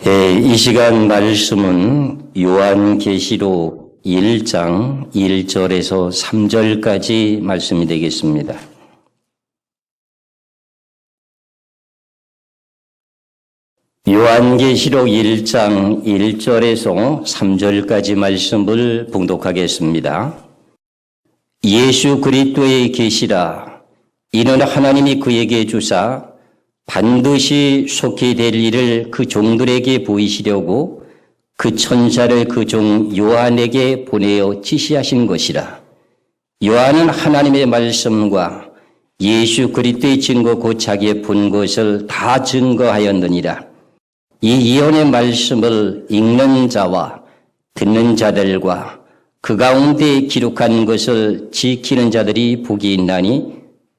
이 시간 말씀은 요한계시록 1장 1절에서 3절까지 말씀이 되겠습니다. 요한계시록 1장 1절에서 3절까지 말씀을 봉독하겠습니다. 예수 그리스도의 계시라. 이는 하나님이 그에게 주사 반드시 속히 될 일을 그 종들에게 보이시려고 그 천사를 그 종 요한에게 보내어 지시하신 것이라. 요한은 하나님의 말씀과 예수 그리스도의 증거 곧 자기의 본 것을 다 증거하였느니라. 이 예언의 말씀을 읽는 자와 듣는 자들과 그 가운데 기록한 것을 지키는 자들이 복이 있나니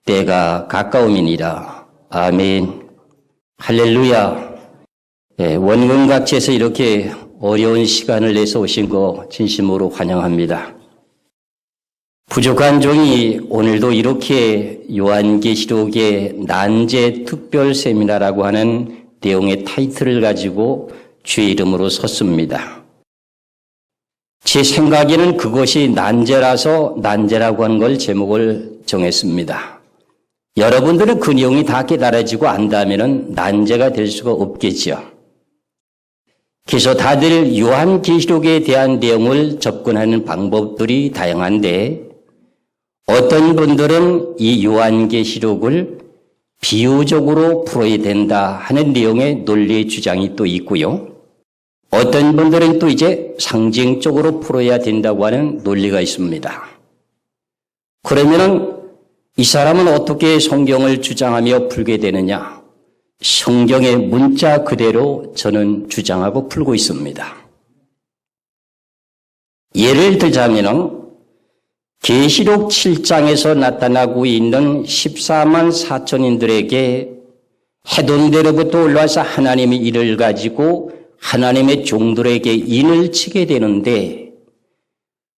때가 가까움이니라. 아멘. 할렐루야. 원근각지에서 이렇게 어려운 시간을 내서 오신 거 진심으로 환영합니다. 부족한 종이 오늘도 이렇게 요한계시록의 난제 특별 세미나라고 하는 내용의 타이틀을 가지고 주의 이름으로 섰습니다. 제 생각에는 그것이 난제라서 난제라고 하는 걸 제목을 정했습니다. 여러분들은 그 내용이 다 깨달아지고 안다면 난제가 될 수가 없겠죠. 그래서 다들 요한계시록에 대한 내용을 접근하는 방법들이 다양한데 어떤 분들은 이 요한계시록을 비유적으로 풀어야 된다 하는 내용의 논리 주장이 또 있고요. 어떤 분들은 또 이제 상징적으로 풀어야 된다고 하는 논리가 있습니다. 그러면은 이 사람은 어떻게 성경을 주장하며 풀게 되느냐? 성경의 문자 그대로 저는 주장하고 풀고 있습니다. 예를 들자면은 계시록 7장에서 나타나고 있는 14만 4천인들에게 해동대로부터 올라와서 하나님의 일을 가지고 하나님의 종들에게 인을 치게 되는데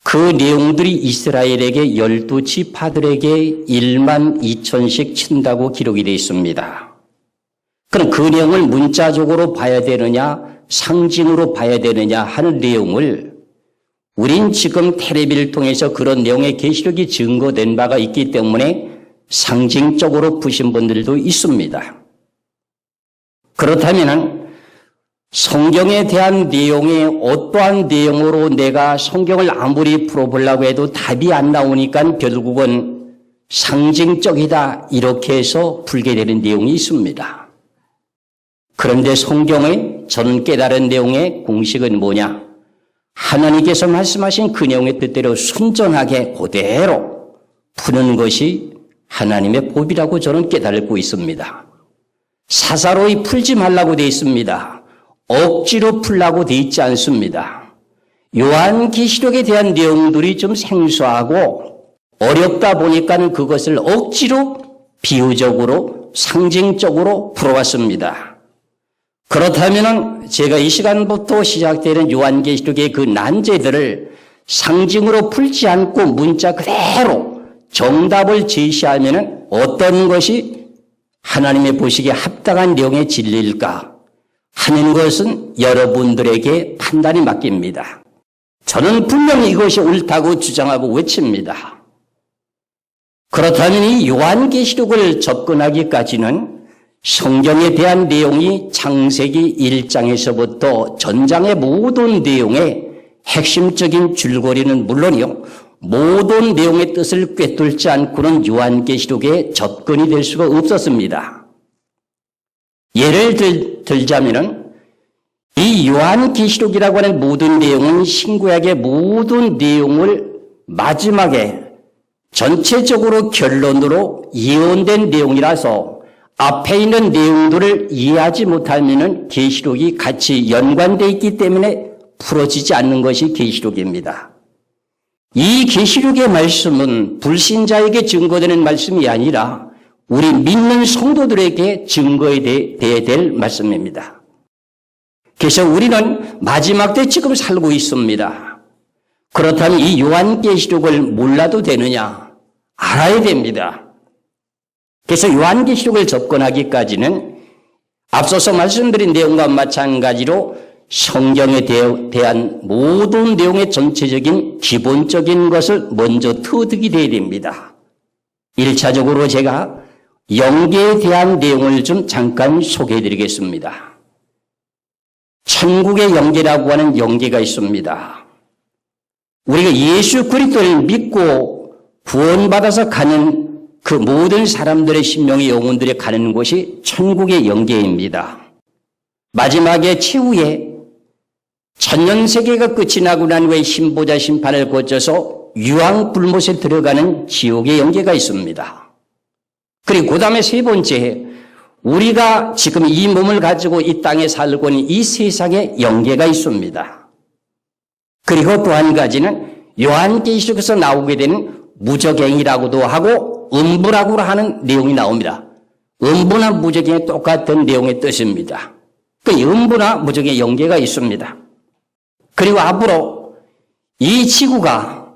그 내용들이 이스라엘에게 12지파들에게 1만 2천씩 친다고 기록이 되어 있습니다. 그럼 그 내용을 문자적으로 봐야 되느냐 상징으로 봐야 되느냐 하는 내용을 우린 지금 텔레비를 통해서 그런 내용의 계시록이 증거된 바가 있기 때문에 상징적으로 푸신 분들도 있습니다. 그렇다면 성경에 대한 내용의 어떠한 내용으로 내가 성경을 아무리 풀어보려고 해도 답이 안 나오니까 결국은 상징적이다 이렇게 해서 풀게 되는 내용이 있습니다. 그런데 성경의 저는 깨달은 내용의 공식은 뭐냐? 하나님께서 말씀하신 그 내용의 뜻대로 순전하게 그대로 푸는 것이 하나님의 법이라고 저는 깨달고 있습니다. 사사로이 풀지 말라고 되어 있습니다. 억지로 풀라고 되어 있지 않습니다. 요한계시록에 대한 내용들이 좀 생소하고 어렵다 보니까 그것을 억지로 비유적으로 상징적으로 풀어왔습니다. 그렇다면 제가 이 시간부터 시작되는 요한계시록의 그 난제들을 상징으로 풀지 않고 문자 그대로 정답을 제시하면 어떤 것이 하나님의 보시기에 합당한 내용의 진리일까 하는 것은 여러분들에게 판단이 맡깁니다. 저는 분명히 이것이 옳다고 주장하고 외칩니다. 그렇다면 이 요한계시록을 접근하기까지는 성경에 대한 내용이 창세기 1장에서부터 전장의 모든 내용의 핵심적인 줄거리는 물론이요. 모든 내용의 뜻을 꿰뚫지 않고는 요한계시록에 접근이 될 수가 없었습니다. 예를 들자면은 이 요한계시록이라고 하는 모든 내용은 신구약의 모든 내용을 마지막에 전체적으로 결론으로 예언된 내용이라서 앞에 있는 내용들을 이해하지 못하면은 계시록이 같이 연관되어 있기 때문에 풀어지지 않는 것이 계시록입니다. 이 계시록의 말씀은 불신자에게 증거되는 말씀이 아니라 우리 믿는 성도들에게 증거해야 될 말씀입니다. 그래서 우리는 마지막 때 지금 살고 있습니다. 그렇다면 이 요한계시록을 몰라도 되느냐? 알아야 됩니다. 그래서 요한계시록을 접근하기까지는 앞서서 말씀드린 내용과 마찬가지로 성경에 대한 모든 내용의 전체적인 기본적인 것을 먼저 터득이 되어야 됩니다. 1차적으로 제가 영계에 대한 내용을 좀 잠깐 소개해 드리겠습니다. 천국의 영계라고 하는 영계가 있습니다. 우리가 예수 그리스도를 믿고 구원받아서 가는 그 모든 사람들의 심령의 영혼들이 가는 곳이 천국의 영계입니다. 마지막에 최후에 천년세계가 끝이 나고 난 후에 신보자 심판을 거쳐서 유황불못에 들어가는 지옥의 영계가 있습니다. 그리고 그 다음에 세 번째, 우리가 지금 이 몸을 가지고 이 땅에 살고 있는 이 세상에 영계가 있습니다. 그리고 또 한 가지는 요한계시록에서 나오게 되는 무적행이라고도 하고 음부라고 하는 내용이 나옵니다. 음부나 무적행이 똑같은 내용의 뜻입니다. 그 음부나 무적의 영계가 있습니다. 그리고 앞으로 이 지구가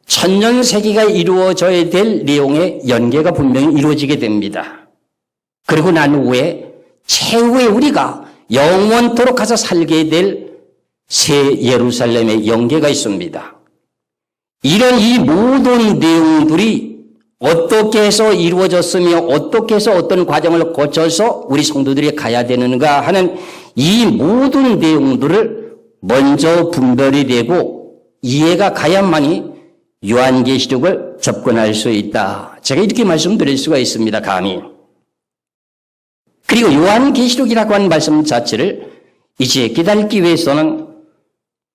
천년세계가 이루어져야 될 내용의 연계가 분명히 이루어지게 됩니다. 그리고 난 후에 최후에 우리가 영원토록 가서 살게 될 새 예루살렘의 영계가 있습니다. 이런 이 모든 내용들이 어떻게 해서 이루어졌으며 어떻게 해서 어떤 과정을 거쳐서 우리 성도들이 가야 되는가 하는 이 모든 내용들을 먼저 분별이 되고 이해가 가야만이 요한계시록을 접근할 수 있다. 제가 이렇게 말씀드릴 수가 있습니다. 감히. 그리고 요한계시록이라고 하는 말씀 자체를 이제 깨닫기 위해서는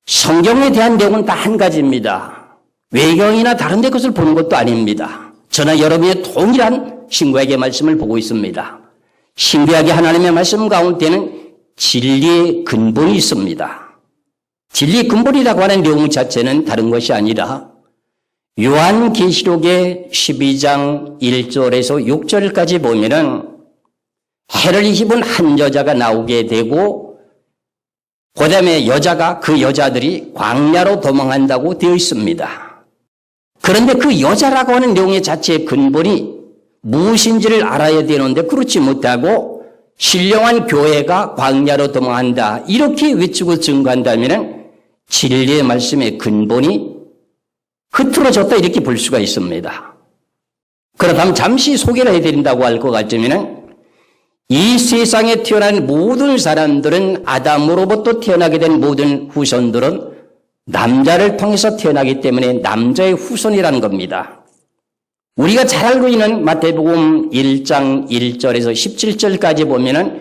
성경에 대한 내용은 다 한 가지입니다. 외경이나 다른 데 것을 보는 것도 아닙니다. 저나 여러분의 동일한 신구약의 말씀을 보고 있습니다. 신구약의 하나님의 말씀 가운데는 진리의 근본이 있습니다. 진리의 근본이라고 하는 내용 자체는 다른 것이 아니라 요한계시록의 12장 1절에서 6절까지 보면은 해를 입은 한 여자가 나오게 되고 그 다음에 그 여자들이 광야로 도망한다고 되어 있습니다. 그런데 그 여자라고 하는 내용의 자체의 근본이 무엇인지를 알아야 되는데 그렇지 못하고 신령한 교회가 광야로 도망한다 이렇게 외치고 증거한다면 진리의 말씀의 근본이 흐트러졌다 이렇게 볼 수가 있습니다. 그렇다면 잠시 소개를 해드린다고 할 것 같으면 이 세상에 태어난 모든 사람들은 아담으로부터 태어나게 된 모든 후손들은 남자를 통해서 태어나기 때문에 남자의 후손이라는 겁니다. 우리가 잘 알고 있는 마태복음 1장 1절에서 17절까지 보면은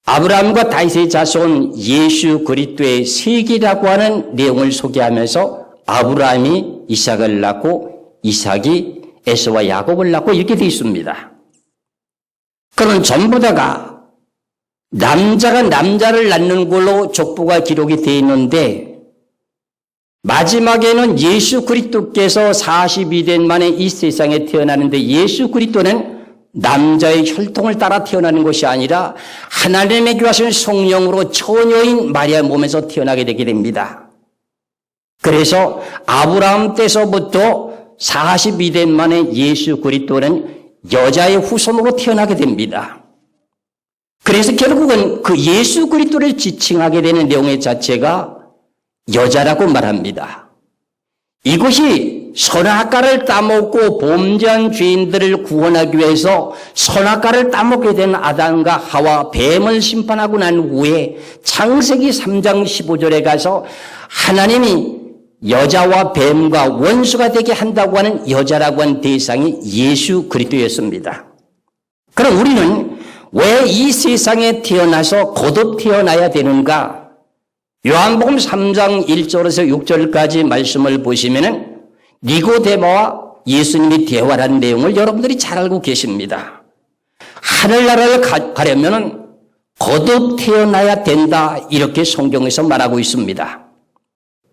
아브라함과 다윗의 자손 예수 그리스도의 세기라고 하는 내용을 소개하면서 아브라함이 이삭을 낳고 이삭이 에서와 야곱을 낳고 이렇게 되어 있습니다. 그러면 전부 다가 남자가 남자를 낳는 걸로 족보가 기록이 되어 있는데 마지막에는 예수 그리스도께서 42년 만에 이 세상에 태어나는데 예수 그리스도는 남자의 혈통을 따라 태어나는 것이 아니라 하나님의 교하신 성령으로 처녀인 마리아 몸에서 태어나게 되게 됩니다. 그래서 아브라함 때서부터 42년 만에 예수 그리스도는 여자의 후손으로 태어나게 됩니다. 그래서 결국은 그 예수 그리스도를 지칭하게 되는 내용의 자체가 여자라고 말합니다. 이것이 선악과를 따먹고 범죄한 죄인들을 구원하기 위해서 선악과를 따먹게 된 아담과 하와 뱀을 심판하고 난 후에 창세기 3장 15절에 가서 하나님이 여자와 뱀과 원수가 되게 한다고 하는 여자라고 하는 대상이 예수 그리스도였습니다. 그럼 우리는 왜 이 세상에 태어나서 거듭 태어나야 되는가? 요한복음 3장 1절에서 6절까지 말씀을 보시면은 니고데모와 예수님이 대화하는 내용을 여러분들이 잘 알고 계십니다. 하늘나라를 가려면은 거듭 태어나야 된다 이렇게 성경에서 말하고 있습니다.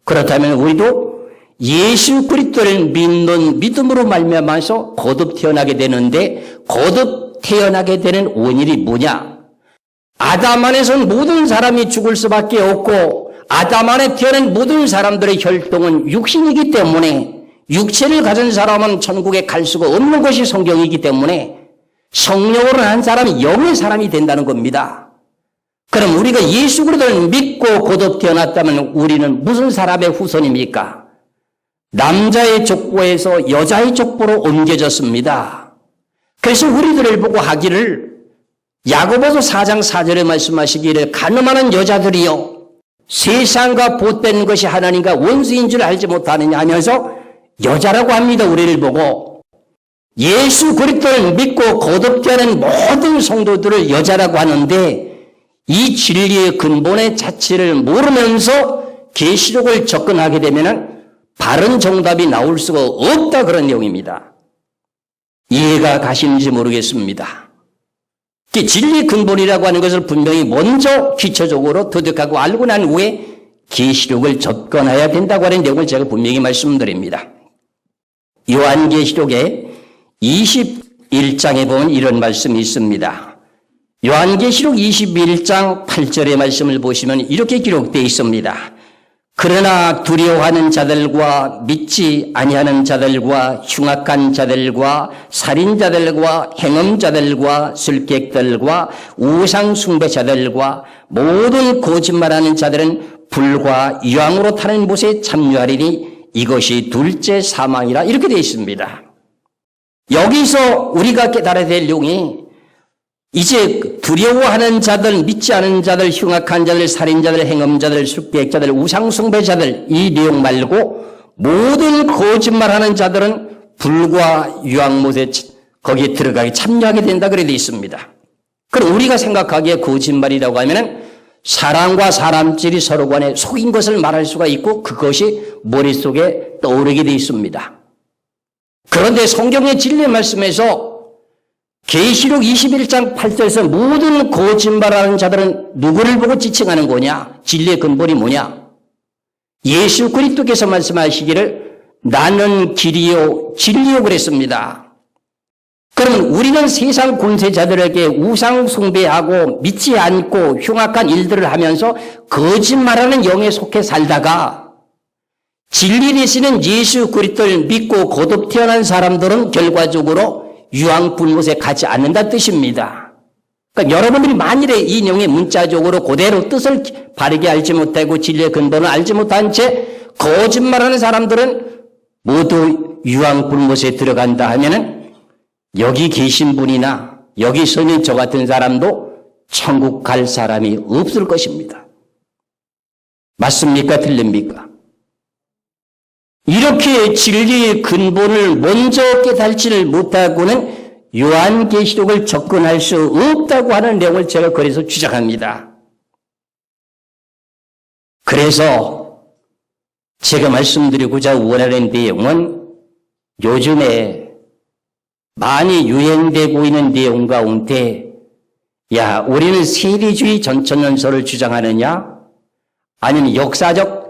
그렇다면 우리도 예수 그리스도를 믿는 믿음으로 말미암아서 거듭 태어나게 되는데 거듭 태어나게 되는 원인이 뭐냐? 아담 안에서는 모든 사람이 죽을 수밖에 없고 아담 안에 태어난 모든 사람들의 혈통은 육신이기 때문에 육체를 가진 사람은 천국에 갈 수가 없는 것이 성경이기 때문에 성령으로 한 사람이 영의 사람이 된다는 겁니다. 그럼 우리가 예수 그리스도를 믿고 거듭 태어났다면 우리는 무슨 사람의 후손입니까? 남자의 족보에서 여자의 족보로 옮겨졌습니다. 그래서 우리들을 보고 하기를 야고보서 4장 4절에 말씀하시기를 가늠하는 여자들이여 세상과 보탠 것이 하나님과 원수인 줄 알지 못하느냐 하면서 여자라고 합니다. 우리를 보고 예수 그리스도를 믿고 거듭되는 모든 성도들을 여자라고 하는데 이 진리의 근본의 자체를 모르면서 계시록을 접근하게 되면 바른 정답이 나올 수가 없다 그런 내용입니다. 이해가 가시는지 모르겠습니다. 진리의 근본이라고 하는 것을 분명히 먼저 기초적으로 터득하고 알고 난 후에 계시록을 접근해야 된다고 하는 내용을 제가 분명히 말씀드립니다. 요한계시록의 21장에 보면 이런 말씀이 있습니다. 요한계시록 21장 8절의 말씀을 보시면 이렇게 기록되어 있습니다. 그러나 두려워하는 자들과 믿지 아니하는 자들과 흉악한 자들과 살인자들과 행음자들과 술객들과 우상 숭배자들과 모든 거짓말하는 자들은 불과 유황으로 타는 못에 참여하리니 이것이 둘째 사망이라 이렇게 되어 있습니다. 여기서 우리가 깨달아야 될 내용이 이제 두려워하는 자들, 믿지 않은 자들, 흉악한 자들, 살인자들, 행음자들, 술객자들, 우상숭배자들 이 내용 말고 모든 거짓말하는 자들은 불과 유황못에 거기에 들어가게 참여하게 된다 그래 되어 있습니다. 그럼 우리가 생각하기에 거짓말이라고 하면은 사람과 사람끼리 서로 간에 속인 것을 말할 수가 있고 그것이 머릿속에 떠오르게 되어 있습니다. 그런데 성경의 진리의 말씀에서 계시록 21장 8절에서 모든 거짓말하는 자들은 누구를 보고 지칭하는 거냐? 진리의 근본이 뭐냐? 예수 그리스도께서 말씀하시기를 나는 길이요 진리요 그랬습니다. 그러면 우리는 세상 권세자들에게 우상 숭배하고 믿지 않고 흉악한 일들을 하면서 거짓말하는 영에 속해 살다가 진리 되시는 예수 그리스도를 믿고 거듭 태어난 사람들은 결과적으로 유황불못에 가지 않는다는 뜻입니다. 그러니까 여러분들이 만일에 이 내용의 문자적으로 그대로 뜻을 바르게 알지 못하고 진리의 근본을 알지 못한 채 거짓말하는 사람들은 모두 유황불못에 들어간다 하면은 여기 계신 분이나 여기 서 있는 저 같은 사람도 천국 갈 사람이 없을 것입니다. 맞습니까? 틀립니까? 이렇게 진리의 근본을 먼저 깨달지를 못하고는 요한계시록을 접근할 수 없다고 하는 내용을 제가 그래서 주장합니다. 그래서 제가 말씀드리고자 원하는 내용은 요즘에 많이 유행되고 있는 내용 가운데 우리는 세대주의 전천연설을 주장하느냐 아니면 역사적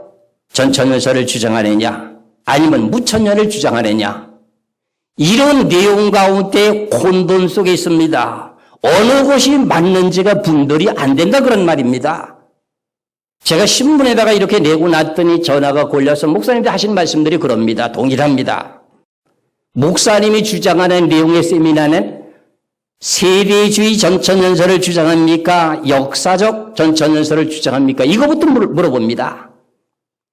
전천연설을 주장하느냐 아니면 무천년을 주장하느냐 이런 내용 가운데 혼돈 속에 있습니다. 어느 것이 맞는지가 분별이 안 된다 그런 말입니다. 제가 신문에다가 이렇게 내고 났더니 전화가 걸려서 목사님들 하신 말씀들이 그럽니다. 동일합니다. 목사님이 주장하는 내용의 세미나는 세대주의 전천연설을 주장합니까? 역사적 전천연설을 주장합니까? 이거부터 물어봅니다.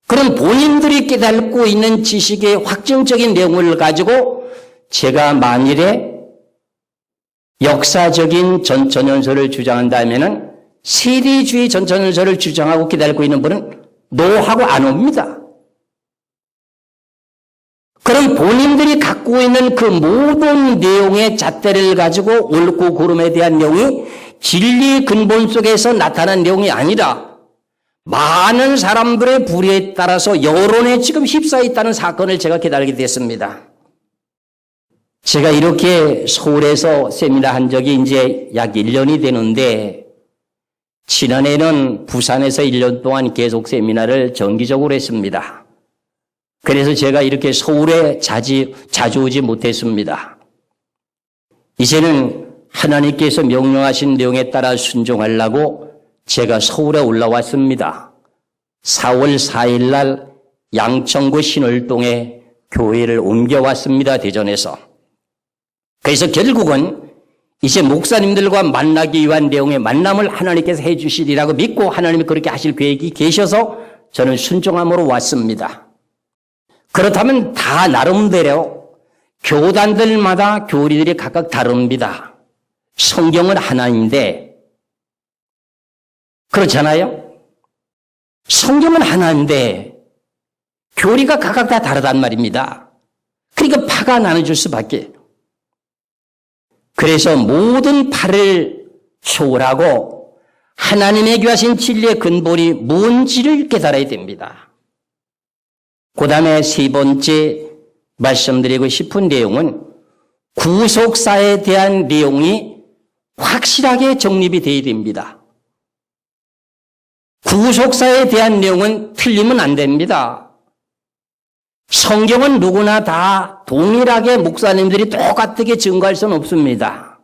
그런 본인들이 깨닫고 있는 지식의 확정적인 내용을 가지고 제가 만일에 역사적인 전천연설을 주장한다면은 세대주의 전천연설을 주장하고 깨닫고 있는 분은 노하고 안 옵니다. 그럼 본인들이 갖고 있는 그 모든 내용의 잣대를 가지고 옳고 그름에 대한 내용이 진리의 근본 속에서 나타난 내용이 아니라 많은 사람들의 불의에 따라서 여론에 지금 휩싸여 있다는 사건을 제가 깨달게 됐습니다. 제가 이렇게 서울에서 세미나 한 적이 이제 약 1년이 되는데 지난해는 부산에서 1년 동안 계속 세미나를 정기적으로 했습니다. 그래서 제가 이렇게 서울에 자주 오지 못했습니다. 이제는 하나님께서 명령하신 내용에 따라 순종하려고 제가 서울에 올라왔습니다. 4월 4일 날 양천구 신월동에 교회를 옮겨왔습니다. 대전에서. 그래서 결국은 이제 목사님들과 만나기 위한 내용의 만남을 하나님께서 해 주시리라고 믿고 하나님이 그렇게 하실 계획이 계셔서 저는 순종함으로 왔습니다. 그렇다면 다 나름대로 교단들마다 교리들이 각각 다릅니다. 성경은 하나인데 그렇잖아요? 성경은 하나인데 교리가 각각 다 다르단 말입니다. 그러니까 파가 나눠질 수밖에. 그래서 모든 파를 초월하고 하나님의 귀하신 진리의 근본이 뭔지를 깨달아야 됩니다. 그 다음에 세 번째 말씀드리고 싶은 내용은 구속사에 대한 내용이 확실하게 정립이 되어야 됩니다. 구속사에 대한 내용은 틀리면 안 됩니다. 성경은 누구나 다 동일하게 목사님들이 똑같게 증거할 수는 없습니다.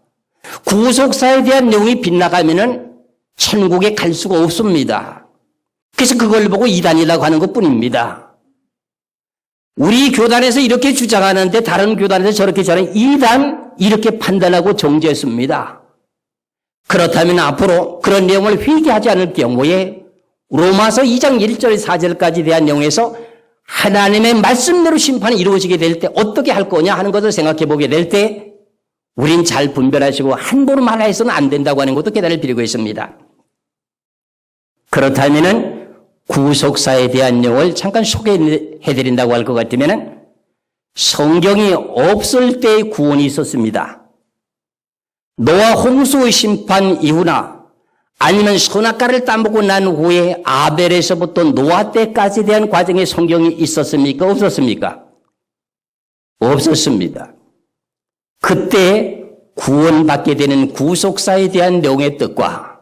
구속사에 대한 내용이 빗나가면은 천국에 갈 수가 없습니다. 그래서 그걸 보고 이단이라고 하는 것뿐입니다. 우리 교단에서 이렇게 주장하는데 다른 교단에서 저렇게 주장하는 이단 이렇게 판단하고 정죄했습니다. 그렇다면 앞으로 그런 내용을 회개하지 않을 경우에 로마서 2장 1절 4절까지 대한 내용에서 하나님의 말씀대로 심판이 이루어지게 될 때 어떻게 할 거냐 하는 것을 생각해 보게 될 때 우린 잘 분별하시고 함부로 말해서는 안 된다고 하는 것도 깨달을 필요가 있습니다. 그렇다면은 구속사에 대한 내용을 잠깐 소개해 드린다고 할 것 같으면은 성경이 없을 때의 구원이 있었습니다. 노아 홍수의 심판 이후나 아니면 선악과를 따먹고 난 후에 아벨에서부터 노아 때까지 대한 과정에 성경이 있었습니까? 없었습니까? 없었습니다. 그때 구원받게 되는 구속사에 대한 내용의 뜻과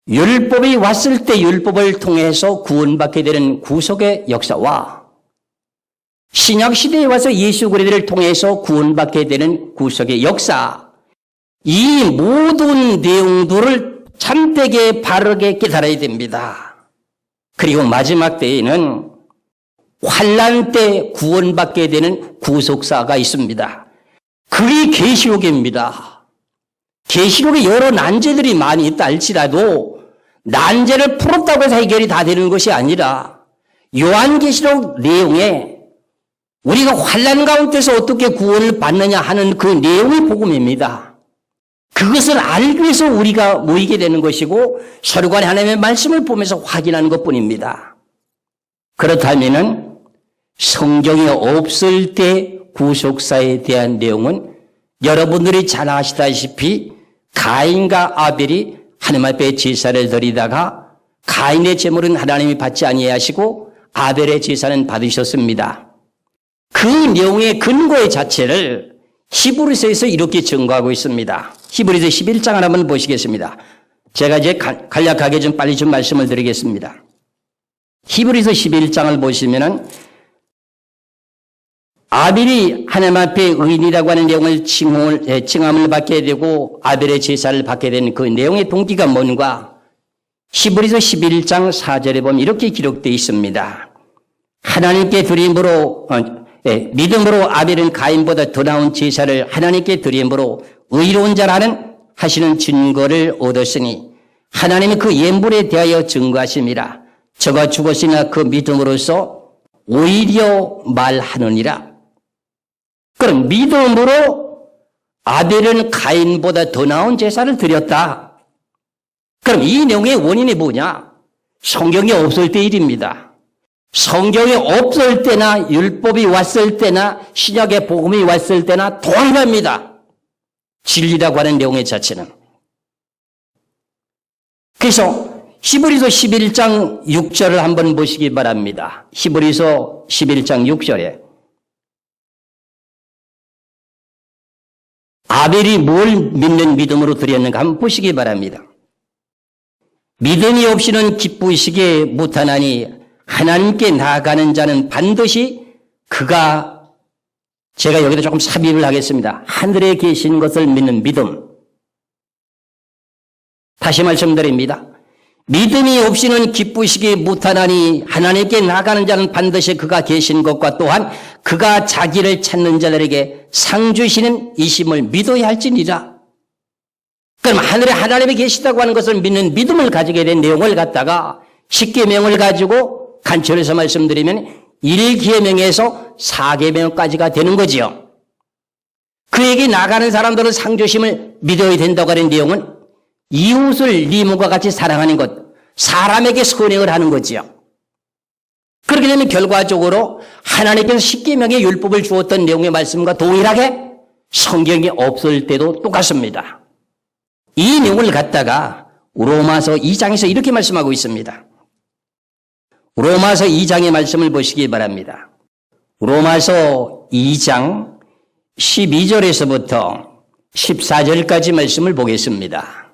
율법이 왔을 때 율법을 통해서 구원받게 되는 구속의 역사와 신약시대에 와서 예수 그리스도를 통해서 구원받게 되는 구속의 역사, 이 모든 내용들을 참되게 바르게 깨달아야 됩니다. 그리고 마지막 때에는 환난 때 구원받게 되는 구속사가 있습니다. 그게 계시록입니다. 계시록에 여러 난제들이 많이 있다 할지라도 난제를 풀었다고 해서 해결이 다 되는 것이 아니라 요한계시록 내용에 우리가 환난 가운데서 어떻게 구원을 받느냐 하는 그 내용의 복음입니다. 그것을 알기 위해서 우리가 모이게 되는 것이고 서로간에 하나님의 말씀을 보면서 확인하는 것뿐입니다. 그렇다면은 성경이 없을 때 구속사에 대한 내용은 여러분들이 잘 아시다시피 가인과 아벨이 하나님 앞에 제사를 드리다가 가인의 제물은 하나님이 받지 아니하시고 아벨의 제사는 받으셨습니다. 그 내용의 근거의 자체를 히브리서에서 이렇게 증거하고 있습니다. 히브리서 11장을 한번 보시겠습니다. 제가 이제 간략하게 좀 빨리 좀 말씀을 드리겠습니다. 히브리서 11장을 보시면은 아벨이 하나님 앞에 의인이라고 하는 내용을 칭함을 받게 되고 아벨의 제사를 받게 된 그 내용의 동기가 뭔가 히브리서 11장 4절에 보면 이렇게 기록되어 있습니다. 하나님께 드림으로 믿음으로 아벨은 가인보다 더 나은 제사를 하나님께 드림으로 의로운 자라는 하시는 증거를 얻었으니 하나님이 그 예물에 대하여 증거하심이라. 저가 죽었으나 그 믿음으로써 오히려 말하느니라. 그럼 믿음으로 아벨은 가인보다 더 나은 제사를 드렸다. 그럼 이 내용의 원인이 뭐냐? 성경이 없을 때 일입니다. 성경이 없을 때나 율법이 왔을 때나 신약의 복음이 왔을 때나 동일합니다. 진리라고 하는 내용의 자체는. 그래서 히브리서 11장 6절을 한번 보시기 바랍니다. 히브리서 11장 6절에 아벨이 뭘 믿는 믿음으로 드렸는가 한번 보시기 바랍니다. 믿음이 없이는 기쁘시게 못하나니 하나님께 나아가는 자는 반드시 그가, 제가 여기다 조금 삽입을 하겠습니다. 하늘에 계신 것을 믿는 믿음. 다시 말씀드립니다. 믿음이 없이는 기쁘시게 못하나니 하나님께 나아가는 자는 반드시 그가 계신 것과 또한 그가 자기를 찾는 자들에게 상 주시는 이심을 믿어야 할지니라. 그럼 하늘에 하나님이 계시다고 하는 것을 믿는 믿음을 가지게 된 내용을 갖다가 십계명을 가지고 간추려서 말씀드리면 1계명에서 4계명까지가 되는 거지요. 그에게 나가는 사람들은 상조심을 믿어야 된다고 하는 내용은 이웃을 네 몸과 같이 사랑하는 것, 사람에게 선행을 하는 거지요. 그렇게 되면 결과적으로 하나님께서 십계명의 율법을 주었던 내용의 말씀과 동일하게 성경이 없을 때도 똑같습니다. 이 내용을 갖다가 로마서 2장에서 이렇게 말씀하고 있습니다. 로마서 2장의 말씀을 보시기 바랍니다. 로마서 2장 12절에서부터 14절까지 말씀을 보겠습니다.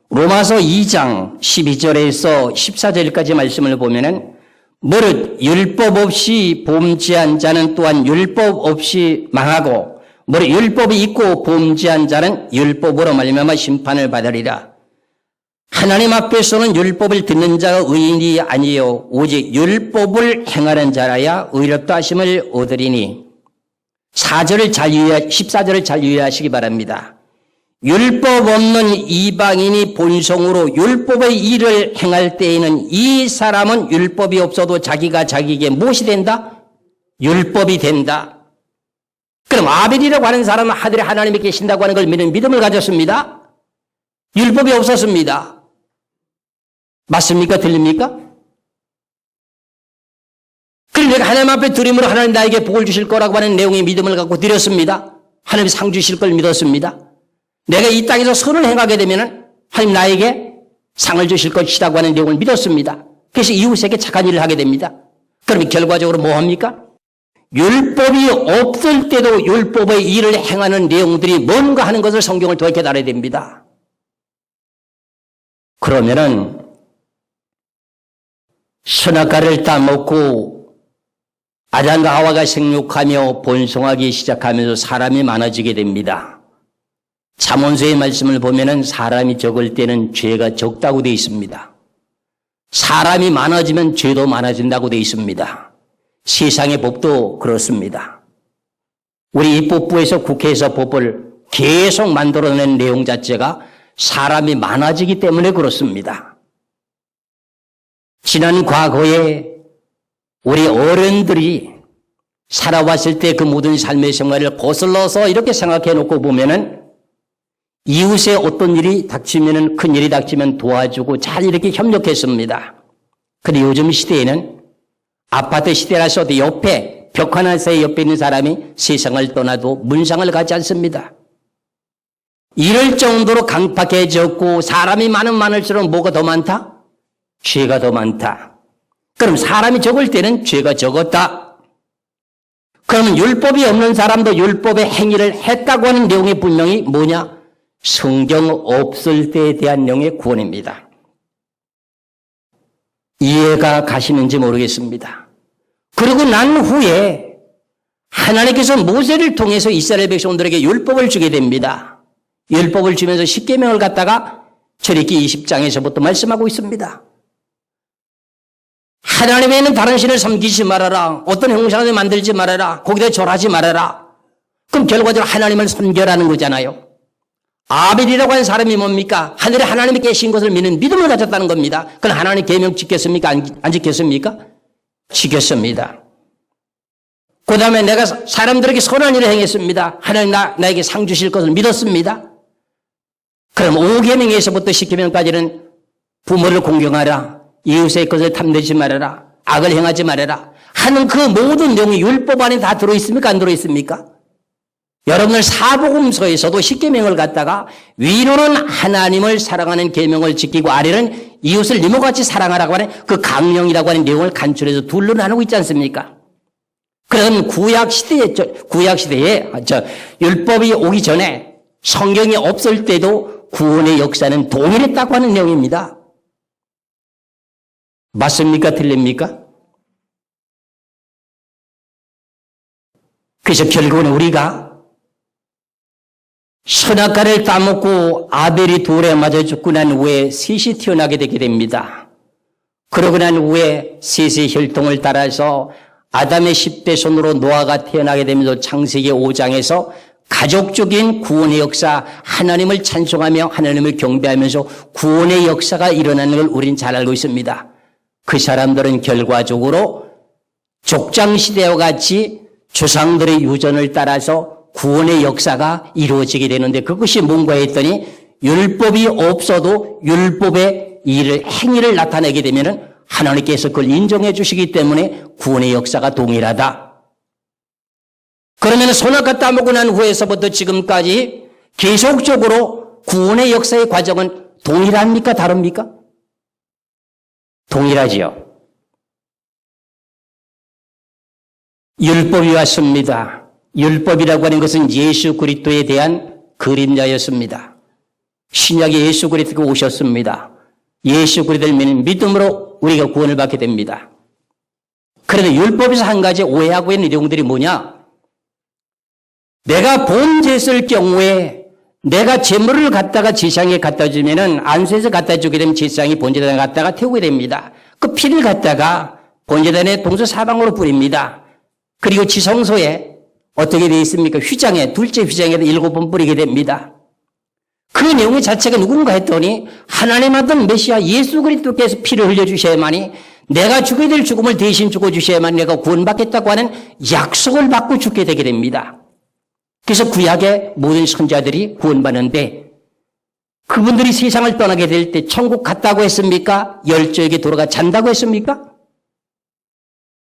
로마서 2장 12절에서 14절까지 말씀을 보면은 무릇 율법 없이 범죄한 자는 또한 율법 없이 망하고 무릇 율법이 있고 범죄한 자는 율법으로 말미암아 심판을 받으리라. 하나님 앞에서는 율법을 듣는 자가 의인이 아니요 오직 율법을 행하는 자라야 의롭다 하심을 얻으리니. 14절을 잘 유의하시기 바랍니다. 율법 없는 이방인이 본성으로 율법의 일을 행할 때에는 이 사람은 율법이 없어도 자기가 자기에게 무엇이 된다? 율법이 된다. 그럼 아벨이라고 하는 사람은 하늘에 하나님이 계신다고 하는 걸 믿는 믿음을 가졌습니다. 율법이 없었습니다. 맞습니까? 들립니까? 그럼 내가 하나님 앞에 드림으로 하나님 나에게 복을 주실 거라고 하는 내용의 믿음을 갖고 드렸습니다. 하나님이 상 주실 걸 믿었습니다. 내가 이 땅에서 선을 행하게 되면 하나님 나에게 상을 주실 것이라고 하는 내용을 믿었습니다. 그래서 이웃에게 착한 일을 하게 됩니다. 그러면 결과적으로 뭐 합니까? 율법이 없을 때도 율법의 일을 행하는 내용들이 뭔가 하는 것을 성경을 통해 깨달아야 됩니다. 그러면은 선악과를 따먹고 아담과 하와가 생육하며 번성하기 시작하면서 사람이 많아지게 됩니다. 잠언서의 말씀을 보면은 사람이 적을 때는 죄가 적다고 되어 있습니다. 사람이 많아지면 죄도 많아진다고 되어 있습니다. 세상의 법도 그렇습니다. 우리 입법부에서 국회에서 법을 계속 만들어낸 내용 자체가 사람이 많아지기 때문에 그렇습니다. 지난 과거에 우리 어른들이 살아왔을 때 그 모든 삶의 생활을 거슬러서 이렇게 생각해 놓고 보면은 이웃에 어떤 일이 닥치면은 큰 일이 닥치면 도와주고 잘 이렇게 협력했습니다. 그런데 요즘 시대에는 아파트 시대라서도 옆에 벽 하나 사이 옆에 있는 사람이 세상을 떠나도 문상을 가지 않습니다. 이럴 정도로 강팍해졌고 사람이 많을수록 뭐가 더 많다? 죄가 더 많다. 그럼 사람이 적을 때는 죄가 적었다. 그러면 율법이 없는 사람도 율법의 행위를 했다고 하는 내용이 분명히 뭐냐? 성경 없을 때에 대한 내용의 구원입니다. 이해가 가시는지 모르겠습니다. 그리고 난 후에 하나님께서 모세를 통해서 이스라엘 백성들에게 율법을 주게 됩니다. 율법을 주면서 십계명을 갖다가 출애굽기 20장에서부터 말씀하고 있습니다. 하나님 외에는 다른 신을 섬기지 말아라. 어떤 형상을 만들지 말아라. 거기다 절하지 말아라. 그럼 결과적으로 하나님을 섬겨라는 거잖아요. 아벨이라고 하는 사람이 뭡니까? 하늘에 하나님이 계신 것을 믿는 믿음을 가졌다는 겁니다. 그럼 하나님 계명 지켰습니까? 안 지켰습니까? 지켰습니다. 그 다음에 내가 사람들에게 선한 일을 행했습니다. 하나님 나에게 상 주실 것을 믿었습니다. 그럼 5계명에서부터 10계명까지는 부모를 공경하라. 이웃의 것을 탐내지 말아라. 악을 행하지 말아라. 하는 그 모든 내용이 율법 안에 다 들어있습니까? 안 들어있습니까? 여러분들 사복음서에서도 십계명을 갖다가 위로는 하나님을 사랑하는 계명을 지키고 아래는 이웃을 이모같이 사랑하라고 하는 그 강령이라고 하는 내용을 간추려서 둘로 나누고 있지 않습니까? 그런 구약시대에 율법이 오기 전에 성경이 없을 때도 구원의 역사는 동일했다고 하는 내용입니다. 맞습니까? 틀립니까? 그래서 결국은 우리가 선악과를 따먹고 아벨이 돌에 맞아 죽고 난 후에 셋이 태어나게 되게 됩니다. 그러고 난 후에 셋의 혈통을 따라서 아담의 10대 손으로 노아가 태어나게 되면서 창세기 5장에서 가족적인 구원의 역사, 하나님을 찬송하며 하나님을 경배하면서 구원의 역사가 일어나는 걸 우리는 잘 알고 있습니다. 그 사람들은 결과적으로 족장시대와 같이 조상들의 유전을 따라서 구원의 역사가 이루어지게 되는데 그것이 뭔가 했더니 율법이 없어도 율법의 행위를 나타내게 되면 하나님께서 그걸 인정해 주시기 때문에 구원의 역사가 동일하다. 그러면 손아까 따먹고 난 후에서부터 지금까지 계속적으로 구원의 역사의 과정은 동일합니까? 다릅니까? 동일하지요. 율법이 왔습니다. 율법이라고 하는 것은 예수 그리스도에 대한 그림자였습니다. 신약에 예수 그리스도가 오셨습니다. 예수 그리스도를 믿는 믿음으로 우리가 구원을 받게 됩니다. 그런데 율법에서 한 가지 오해하고 있는 내용들이 뭐냐? 내가 번제 쓸 경우에 내가 제물을 갖다가 제사장에 갖다 주면은 안수에서 갖다 주게 되면 제사장이 번제단에 갖다가 태우게 됩니다. 그 피를 갖다가 번제단의 동서 사방으로 뿌립니다. 그리고 지성소에 어떻게 되어 있습니까? 휘장에, 둘째 휘장에 7번 뿌리게 됩니다. 그 내용 자체가 누군가 했더니 하나님 아들 메시아 예수 그리스도께서 피를 흘려주셔야만이 내가 죽게 될 죽음을 대신 죽어주셔야만 내가 구원받겠다고 하는 약속을 받고 죽게 되게 됩니다. 그래서 구약의 모든 선자들이 구원받는데 그분들이 세상을 떠나게 될 때 천국 갔다고 했습니까? 열조에게 돌아가 잔다고 했습니까?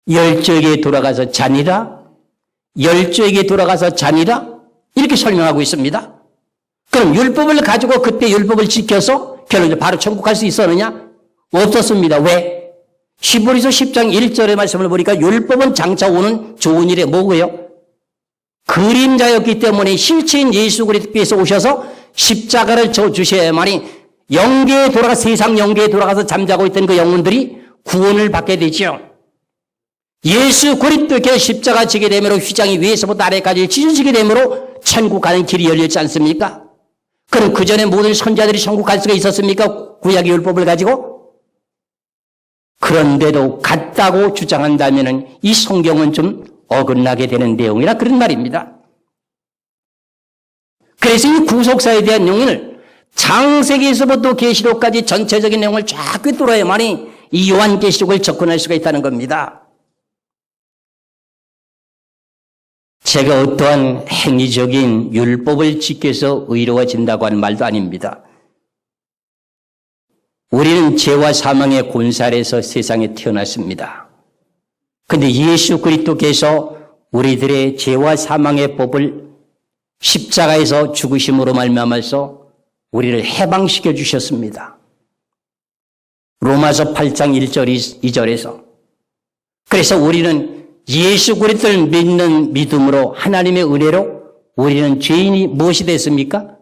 열조에게 돌아가서 자니라? 열조에게 돌아가서 자니라? 이렇게 설명하고 있습니다. 그럼 율법을 가지고 그때 율법을 지켜서 결론적으로 바로 천국 갈 수 있었느냐? 없었습니다. 왜? 히브리서 10장 1절의 말씀을 보니까 율법은 장차 오는 좋은 일에 뭐고요? 그림자였기 때문에 실체인 예수 그리스도께서 오셔서 십자가를 져 주셔야만이 영계에 돌아가 세상 영계에 돌아가서 잠자고 있던 그 영혼들이 구원을 받게 되죠. 예수 그리스도께서 십자가 지게 되므로 휘장이 위에서부터 아래까지 찢어지게 되므로 천국 가는 길이 열렸지 않습니까? 그럼 그 전에 모든 선자들이 천국 갈 수가 있었습니까? 구약의 율법을 가지고? 그런데도 같다고 주장한다면 이 성경은 좀 어긋나게 되는 내용이라 그런 말입니다. 그래서 이 구속사에 대한 내용을 창세기에서부터 계시록까지 전체적인 내용을 쫙 꿰뚫어야만이 이 요한계시록을 접근할 수가 있다는 겁니다. 제가 어떠한 행위적인 율법을 지켜서 의로워진다고 하는 말도 아닙니다. 우리는 죄와 사망의 곤살에서 세상에 태어났습니다. 그런데 예수 그리스도께서 우리들의 죄와 사망의 법을 십자가에서 죽으심으로 말미암아서 우리를 해방시켜 주셨습니다. 로마서 8장 1절 2절에서 그래서 우리는 예수 그리스도를 믿는 믿음으로 하나님의 은혜로 우리는 죄인이 무엇이 됐습니까?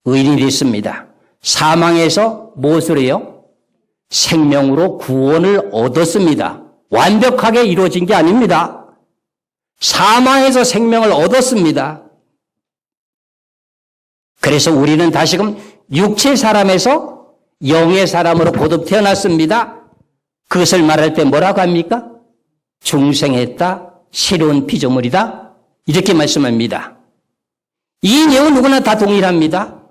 의인이 됐습니다. 사망에서 무엇을 해요? 생명으로 구원을 얻었습니다. 완벽하게 이루어진 게 아닙니다. 사망에서 생명을 얻었습니다. 그래서 우리는 다시금 육체 사람에서 영의 사람으로 거듭 태어났습니다. 그것을 말할 때 뭐라고 합니까? 중생했다, 새로운 피조물이다, 이렇게 말씀합니다. 이 내용은 누구나 다 동일합니다.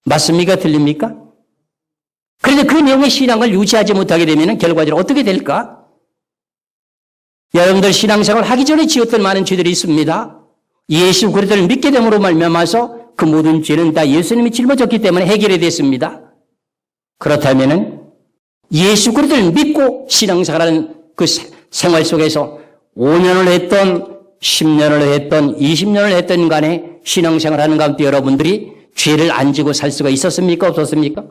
맞습니까? 틀립니까? 그런데 그 내용의 신앙을 유지하지 못하게 되면 결과적으로 어떻게 될까? 여러분들 신앙생활 하기 전에 지었던 많은 죄들이 있습니다. 예수 그리스도를 믿게 됨으로 말미암아서 그 모든 죄는 다 예수님이 짊어졌기 때문에 해결이 됐습니다. 그렇다면 예수 그리스도를 믿고 신앙생활하는 그 생활 속에서 5년을 했던 10년을 했던 20년을 했던 간에 신앙생활하는 가운데 여러분들이 죄를 안 지고 살 수가 있었습니까? 없었습니까?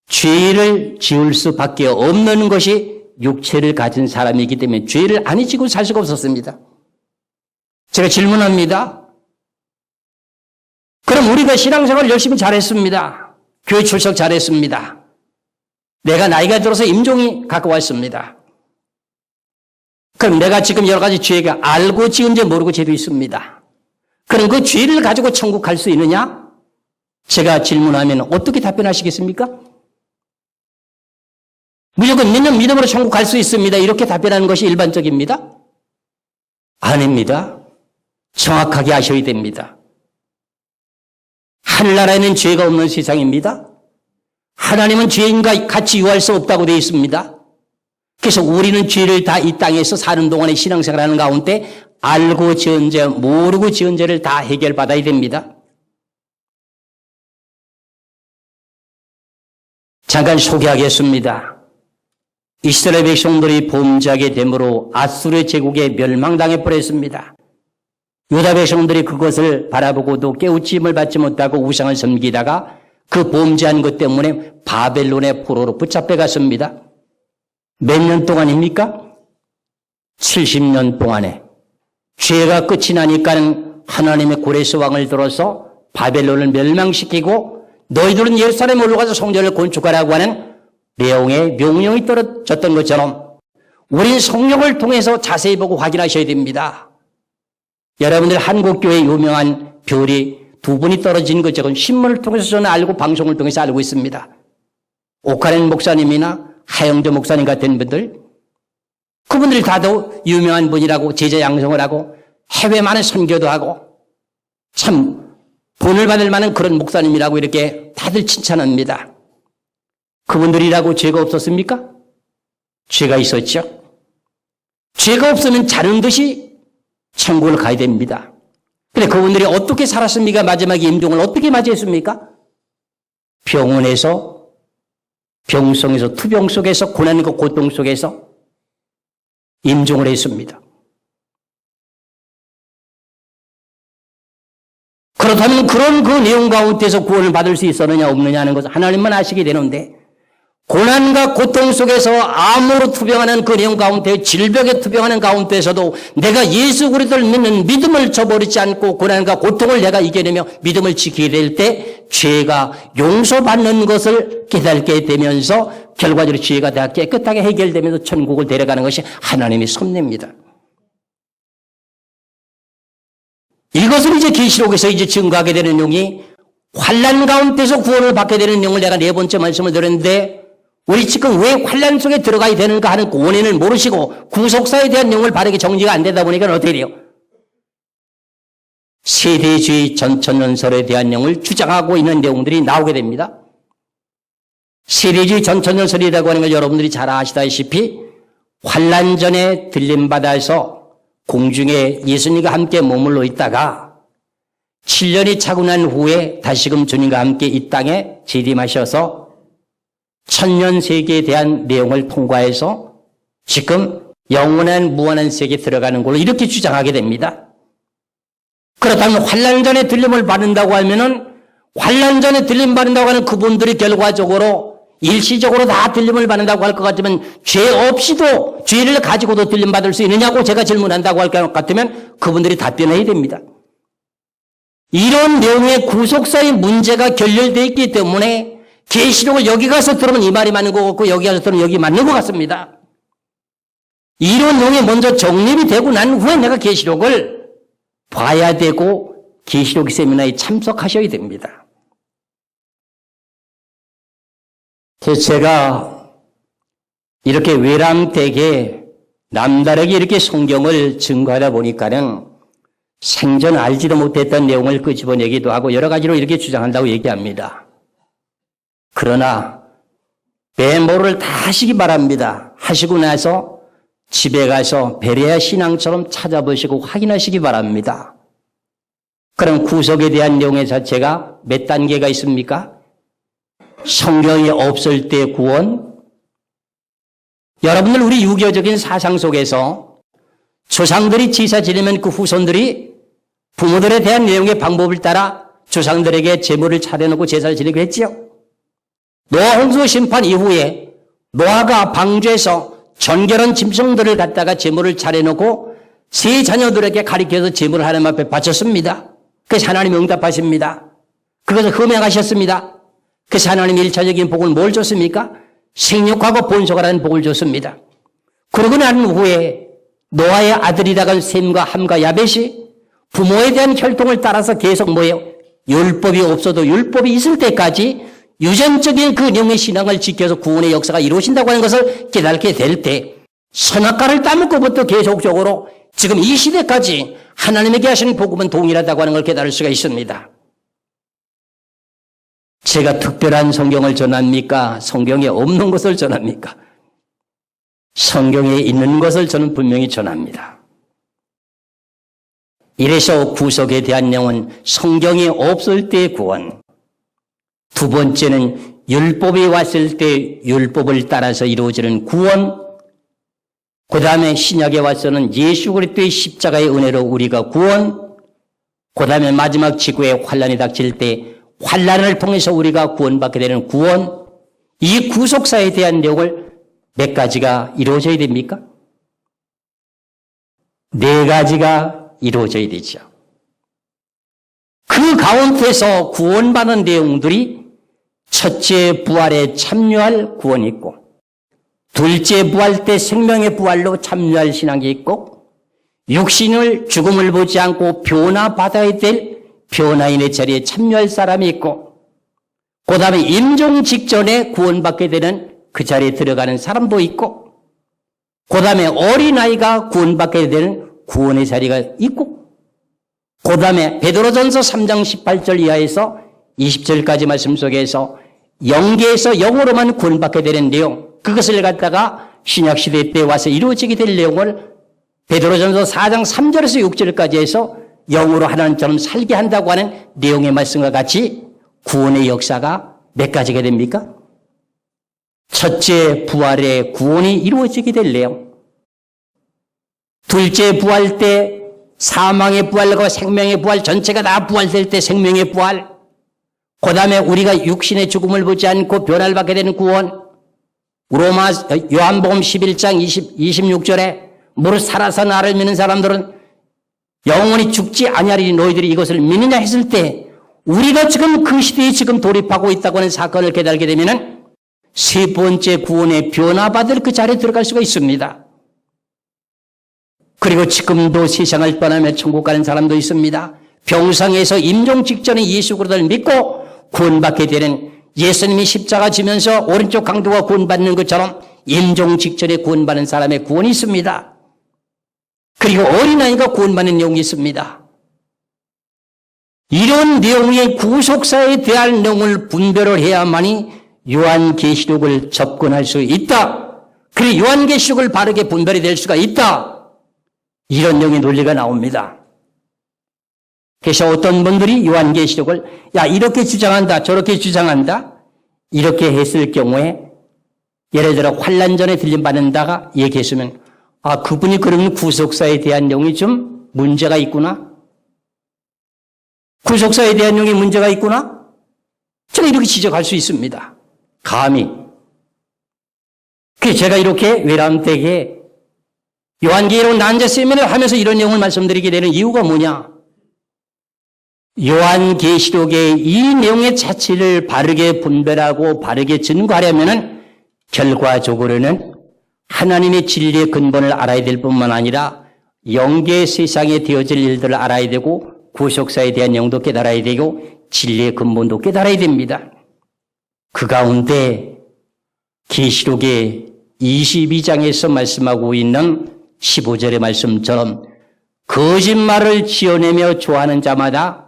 죄를 지을 수밖에 없는 것이 육체를 가진 사람이기 때문에 죄를 안 지고 살 수가 없었습니다. 제가 질문합니다. 그럼 우리가 신앙생활을 열심히 잘했습니다. 교회 출석 잘했습니다. 내가 나이가 들어서 임종이 가까웠습니다. 그럼 내가 지금 여러 가지 죄가 알고 지은지 모르고 죄도 있습니다. 그럼 그 죄를 가지고 천국 갈 수 있느냐? 제가 질문하면 어떻게 답변하시겠습니까? 무조건 믿는 믿음으로 천국 갈 수 있습니다. 이렇게 답변하는 것이 일반적입니다. 아닙니다. 정확하게 아셔야 됩니다. 하늘나라에는 죄가 없는 세상입니다. 하나님은 죄인과 같이 유할 수 없다고 되어 있습니다. 그래서 우리는 죄를 다 이 땅에서 사는 동안에 신앙생활하는 가운데 알고 지은 죄, 모르고 지은 죄를 다 해결받아야 됩니다. 잠깐 소개하겠습니다. 이스라엘 백성들이 범죄하게 되므로 아수르 제국에 멸망당해 버렸습니다. 유다 백성들이 그것을 바라보고도 깨우침을 받지 못하고 우상을 섬기다가 그 범죄한 것 때문에 바벨론의 포로로 붙잡혀 갔습니다. 몇 년 동안입니까? 70년 동안에. 죄가 끝이 나니까는 하나님의 고레스 왕을 들어서 바벨론을 멸망시키고 너희들은 예루살렘에 올라가서 성전을 건축하라고 하는 내용의 명령이 떨어졌던 것처럼 우린 성령을 통해서 자세히 보고 확인하셔야 됩니다. 여러분들 한국교회 유명한 별이 두 분이 떨어진 것 저건 신문을 통해서 저는 알고 방송을 통해서 알고 있습니다. 오카렌 목사님이나 하영조 목사님 같은 분들, 그분들이 다도 유명한 분이라고 제자 양성을 하고 해외 많은 선교도 하고 참 본을 받을 만한 그런 목사님이라고 이렇게 다들 칭찬합니다. 그분들이라고 죄가 없었습니까? 죄가 있었죠. 죄가 없으면 자는 듯이 천국을 가야 됩니다. 근데 그분들이 어떻게 살았습니까? 마지막 임종을 어떻게 맞이했습니까? 병원에서, 병성에서, 투병 속에서, 고난과 고통 속에서 임종을 했습니다. 그렇다면 그런 그 내용 가운데서 구원을 받을 수 있었느냐 없느냐 하는 것을 하나님만 아시게 되는데, 고난과 고통 속에서 암으로 투병하는 그 내용 가운데, 질병에 투병하는 가운데서도 내가 예수 그리스도를 믿는 믿음을 저버리지 않고 고난과 고통을 내가 이겨내며 믿음을 지키게 될 때 죄가 용서받는 것을 깨닫게 되면서 결과적으로 죄가 다 깨끗하게 해결되면서 천국을 데려가는 것이 하나님의 섭리입니다. 이것을 이제 계시록에서 이제 증거하게 되는 내용이 환난 가운데서 구원을 받게 되는 내용을 내가 네 번째 말씀을 드렸는데, 우리 지금 왜 환난 속에 들어가야 되는가 하는 원인을 모르시고 구속사에 대한 내용을 바르게 정리가 안 되다 보니까 어떻게 돼요? 세대주의 전천연설에 대한 내용을 주장하고 있는 내용들이 나오게 됩니다. 세대주의 전천연설이라고 하는 걸 여러분들이 잘 아시다시피 환난 전에 들림받아서 공중에 예수님과 함께 머물러 있다가 7년이 차고 난 후에 다시금 주님과 함께 이 땅에 재림하셔서 천년 세계에 대한 내용을 통과해서 지금 영원한 무한한 세계에 들어가는 걸로 이렇게 주장하게 됩니다. 그렇다면 환난 전에 들림을 받는다고 하면은 환난 전에 들림 받는다고 하는 그분들이 결과적으로 일시적으로 다 들림을 받는다고 할 것 같으면 죄 없이도 죄를 가지고도 들림 받을 수 있느냐고 제가 질문한다고 할 것 같으면 그분들이 답변해야 됩니다. 이런 내용의 구속사의 문제가 결렬되어 있기 때문에 계시록을 여기 가서 들으면 이 말이 맞는 것 같고 여기 가서 들으면 여기 맞는 것 같습니다. 이런 내용이 먼저 정립이 되고 난 후에 내가 계시록을 봐야 되고 계시록 세미나에 참석하셔야 됩니다. 그래서 제가 이렇게 외람되게 남다르게 이렇게 성경을 증거하다 보니까는 생전 알지도 못했던 내용을 끄집어내기도 하고 여러 가지로 이렇게 주장한다고 얘기합니다. 그러나 메모를 다 하시기 바랍니다. 하시고 나서 집에 가서 베레아 신앙처럼 찾아보시고 확인하시기 바랍니다. 그럼 구속에 대한 내용의 자체가 몇 단계가 있습니까? 성경이 없을 때 구원. 여러분들 우리 유교적인 사상 속에서 조상들이 제사 지내면 그 후손들이 부모들에 대한 내용의 방법을 따라 조상들에게 제물을 차려놓고 제사를 지내기로 했지요. 노아 홍수 심판 이후에 노아가 방주에서 전결한 짐승들을 갖다가 제물을 차려놓고 세 자녀들에게 가리켜서 제물을 하나님 앞에 바쳤습니다. 그래서 하나님이 응답하십니다. 그것을 흠행하셨습니다. 그래서 하나님 1차적인 복을 뭘 줬습니까? 생육하고 번성하라는 복을 줬습니다. 그러고 난 후에 노아의 아들이라간 셈과 함과 야벳이 부모에 대한 혈통을 따라서 계속 뭐예요? 율법이 없어도 율법이 있을 때까지 유전적인 그 내용의 신앙을 지켜서 구원의 역사가 이루어진다고 하는 것을 깨닫게 될 때 선악과를 따먹고부터 계속적으로 지금 이 시대까지 하나님에게 하신 복음은 동일하다고 하는 걸 깨달을 수가 있습니다. 제가 특별한 성경을 전합니까? 성경에 없는 것을 전합니까? 성경에 있는 것을 저는 분명히 전합니다. 이래서 구속에 대한 내용은 성경이 없을 때의 구원, 두 번째는 율법이 왔을 때 율법을 따라서 이루어지는 구원, 그 다음에 신약에 와서는 예수 그리스도의 십자가의 은혜로 우리가 구원, 그 다음에 마지막 지구에 환란이 닥칠 때 환란을 통해서 우리가 구원받게 되는 구원, 이 구속사에 대한 내용을 몇 가지가 이루어져야 됩니까? 네 가지가 이루어져야 되죠. 그 가운데서 구원받는 내용들이 첫째 부활에 참여할 구원이 있고, 둘째 부활 때 생명의 부활로 참여할 신앙이 있고, 육신을 죽음을 보지 않고 변화받아야 될 변화인의 자리에 참여할 사람이 있고, 그 다음에 임종 직전에 구원받게 되는 그 자리에 들어가는 사람도 있고, 그 다음에 어린아이가 구원받게 되는 구원의 자리가 있고, 그 다음에 베드로전서 3장 18절 이하에서 20절까지 말씀 속에서 영계에서 영으로만 구원받게 되는 내용, 그것을 갖다가 신약시대 때 와서 이루어지게 될 내용을 베드로전서 4장 3절에서 6절까지 해서 영으로 하나님처럼 살게 한다고 하는 내용의 말씀과 같이 구원의 역사가 몇 가지가 됩니까? 첫째 부활의 구원이 이루어지게 될 내용, 둘째 부활 때 사망의 부활과 생명의 부활 전체가 다 부활될 때 생명의 부활, 그 다음에 우리가 육신의 죽음을 보지 않고 변화를 받게 되는 구원, 요한복음 11장 26절에 무릇 살아서 나를 믿는 사람들은 영원히 죽지 아니하리니 너희들이 이것을 믿느냐 했을 때 우리가 지금 그 시대에 지금 돌입하고 있다고 하는 사건을 깨달게 되면은 세 번째 구원의 변화받을 그 자리에 들어갈 수가 있습니다. 그리고 지금도 세상을 떠나며 천국 가는 사람도 있습니다. 병상에서 임종 직전에 예수 그리스도를 믿고 구원받게 되는, 예수님이 십자가 지면서 오른쪽 강도가 구원받는 것처럼 임종 직전에 구원받는 사람의 구원이 있습니다. 그리고 어린아이가 구원받는 내용이 있습니다. 이런 내용의 구속사에 대한 내용을 분별을 해야만이 요한계시록을 접근할 수 있다. 그리고 요한계시록을 바르게 분별이 될 수가 있다. 이런 내용의 논리가 나옵니다. 그래서 어떤 분들이 요한계시록을 이렇게 주장한다, 저렇게 주장한다, 이렇게 했을 경우에 예를 들어 환란 전에 들림받는다가 얘기했으면 그분이 그런 구속사에 대한 내용이 좀 문제가 있구나, 구속사에 대한 내용이 문제가 있구나, 저는 이렇게 지적할 수 있습니다. 감히. 그래서 제가 이렇게 외람되게 요한계시록 난제 세미나를 하면서 이런 내용을 말씀드리게 되는 이유가 뭐냐? 요한계시록의 이 내용의 자체를 바르게 분별하고 바르게 증거하려면은 결과적으로는 하나님의 진리의 근본을 알아야 될 뿐만 아니라 영계 세상에 되어질 일들을 알아야 되고 구속사에 대한 내용도 깨달아야 되고 진리의 근본도 깨달아야 됩니다. 그 가운데 계시록의 22장에서 말씀하고 있는 15절의 말씀처럼 거짓말을 지어내며 좋아하는 자마다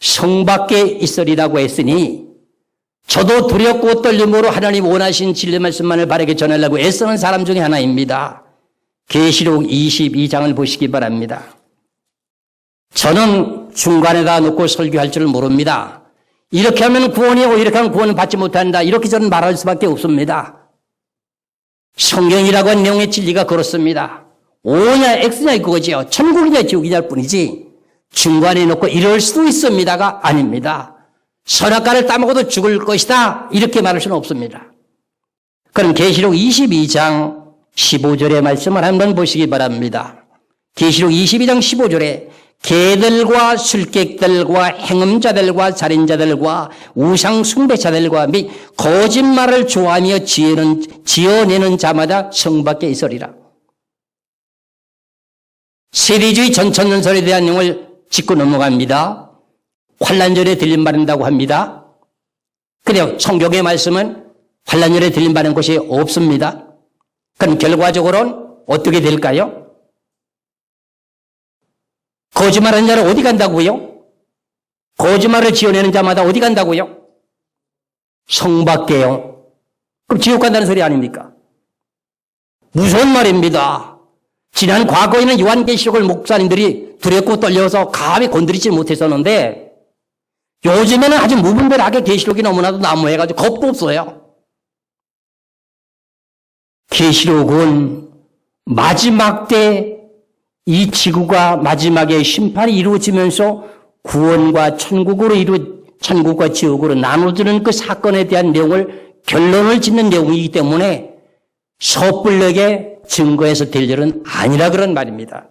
성 밖에 있으리라고 했으니 저도 두렵고 떨림으로 하나님 원하신 진리 말씀만을 바르게 전하려고 애쓰는 사람 중에 하나입니다. 계시록 22장을 보시기 바랍니다. 저는 중간에다 놓고 설교할 줄 모릅니다. 이렇게 하면 구원이고 이렇게 하면 구원을 받지 못한다, 이렇게 저는 말할 수밖에 없습니다. 성경이라고 하는 내용의 진리가 그렇습니다. O냐 X냐 이거지요. 천국이냐 지옥이냐일 뿐이지 중간에 놓고 이럴 수도 있습니다가 아닙니다. 선악과를 따먹어도 죽을 것이다 이렇게 말할 수는 없습니다. 그럼 계시록 22장 15절의 말씀을 한번 보시기 바랍니다. 계시록 22장 15절에 개들과 술객들과 행음자들과 살인자들과 우상 숭배자들과 및 거짓말을 좋아하며 지어내는 자마다 성 밖에 있으리라. 세대주의 전천년설에 대한 내용을 짚고 넘어갑니다. 환란절에 들림받는다고 합니다. 그래요. 성경의 말씀은 환란절에 들림받는 것이 없습니다. 그럼 결과적으로는 어떻게 될까요? 거짓말하는 자는 어디 간다고요? 거짓말을 지어내는 자마다 어디 간다고요? 성 밖에요. 그럼 지옥 간다는 소리 아닙니까? 무서운 말입니다. 지난 과거에는 요한계시록을 목사님들이 두렵고 떨려서 감히 건드리지 못했었는데 요즘에는 아주 무분별하게 계시록이 너무나도 난무해가지고 겁도 없어요. 계시록은 마지막 때 이 지구가 마지막에 심판이 이루어지면서 구원과 천국과 지옥으로 나눠지는 그 사건에 대한 내용을 결론을 짓는 내용이기 때문에 섣불르게 증거해서 될 일은 아니라 그런 말입니다.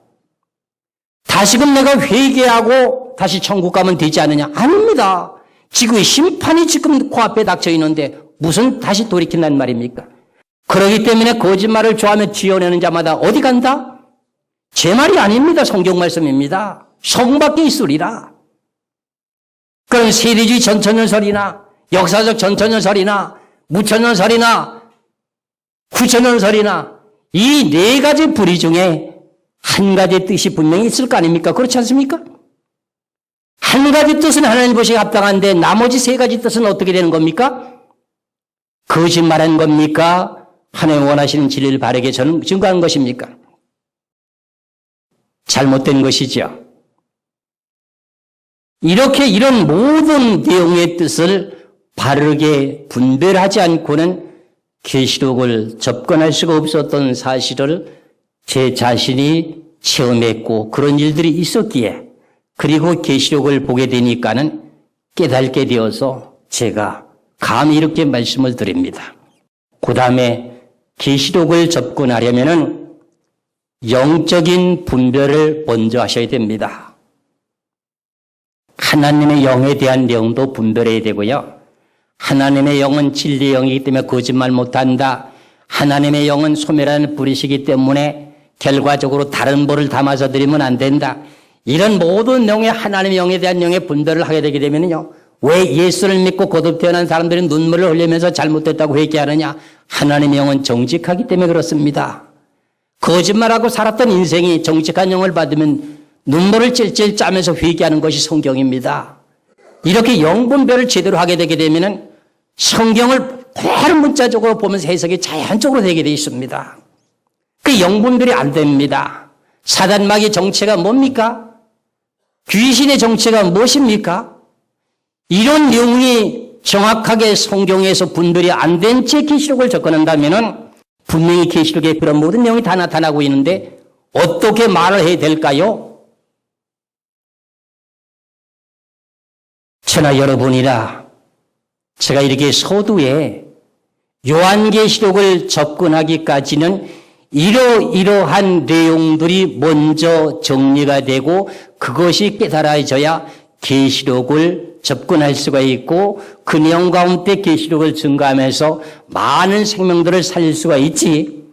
다시금 내가 회개하고 다시 천국 가면 되지 않느냐? 아닙니다. 지구의 심판이 지금 코앞에 닥쳐 있는데 무슨 다시 돌이킨다는 말입니까? 그렇기 때문에 거짓말을 좋아하며 지어내는 자마다 어디 간다? 제 말이 아닙니다. 성경 말씀입니다. 성 밖에 있으리라. 그런 세대주의 전천년설이나 역사적 전천년설이나 무천년설이나 구천년설이나 이 네 가지 부리 중에 한 가지 뜻이 분명히 있을 거 아닙니까? 그렇지 않습니까? 한 가지 뜻은 하나님 보시기에 합당한데 나머지 세 가지 뜻은 어떻게 되는 겁니까? 거짓말한 겁니까? 하나님 원하시는 진리를 바르게 증거한 것입니까? 잘못된 것이죠. 이런 모든 내용의 뜻을 바르게 분별하지 않고는 계시록을 접근할 수가 없었던 사실을 제 자신이 체험했고 그런 일들이 있었기에 그리고 계시록을 보게 되니까는 깨닫게 되어서 제가 감히 이렇게 말씀을 드립니다. 그 다음에 계시록을 접근하려면은 영적인 분별을 먼저 하셔야 됩니다. 하나님의 영에 대한 내용도 분별해야 되고요. 하나님의 영은 진리의 영이기 때문에 거짓말 못한다. 하나님의 영은 소멸하는 불이시기 때문에 결과적으로 다른 벌을 담아서 드리면 안 된다. 이런 모든 내용의 하나님의 영에 대한 영의 분별을 하게 되게 되면요. 왜 예수를 믿고 거듭 태어난 사람들이 눈물을 흘리면서 잘못됐다고 회개하느냐? 하나님의 영은 정직하기 때문에 그렇습니다. 거짓말하고 살았던 인생이 정직한 영을 받으면 눈물을 찔찔 짜면서 회개하는 것이 성경입니다. 이렇게 영분별을 제대로 하게 되게 되면 성경을 그대로 문자적으로 보면서 해석이 자연적으로 되게 되어 있습니다. 그 영분별이 안 됩니다. 사단마귀의 정체가 뭡니까? 귀신의 정체가 무엇입니까? 이런 내용이 정확하게 성경에서 분별이 안 된 채 계시록을 접근한다면은 분명히 계시록에 그런 모든 내용이 다 나타나고 있는데 어떻게 말을 해야 될까요? 저나 여러분이라 제가 이렇게 서두에 요한계시록을 접근하기까지는 이러한 내용들이 먼저 정리가 되고 그것이 깨달아져야 계시록을 접근할 수가 있고 그 내용 가운데 계시록을 증거하면서 많은 생명들을 살릴 수가 있지.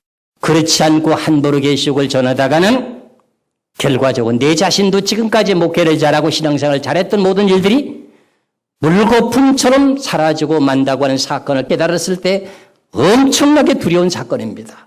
그렇지 않고 함부로 계시록을 전하다가는 결과적으로 내 자신도 지금까지 목회를 잘하고 신앙생활을 잘했던 모든 일들이 물거품처럼 사라지고 만다고 하는 사건을 깨달았을 때 엄청나게 두려운 사건입니다.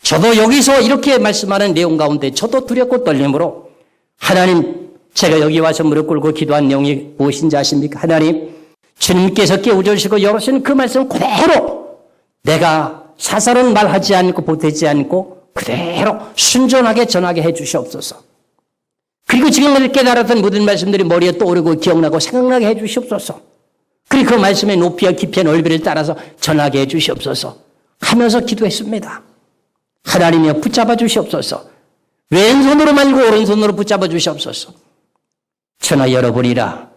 저도 여기서 이렇게 말씀하는 내용 가운데 저도 두렵고 떨림으로 하나님 제가 여기 와서 무릎 꿇고 기도한 내용이 무엇인지 아십니까? 하나님 주님께서 깨우쳐주시고 열으신 그 말씀 그대로 내가 사사로운 말하지 않고 보태지 않고 그대로 순전하게 전하게 해 주시옵소서. 그리고 지금까지 깨달았던 모든 말씀들이 머리에 떠오르고 기억나고 생각나게 해 주시옵소서. 그리고 그 말씀의 높이와 깊이와 넓이를 따라서 전하게 해 주시옵소서 하면서 기도했습니다. 하나님이여 붙잡아 주시옵소서. 왼손으로 말고 오른손으로 붙잡아 주시옵소서. 저나 여러분이라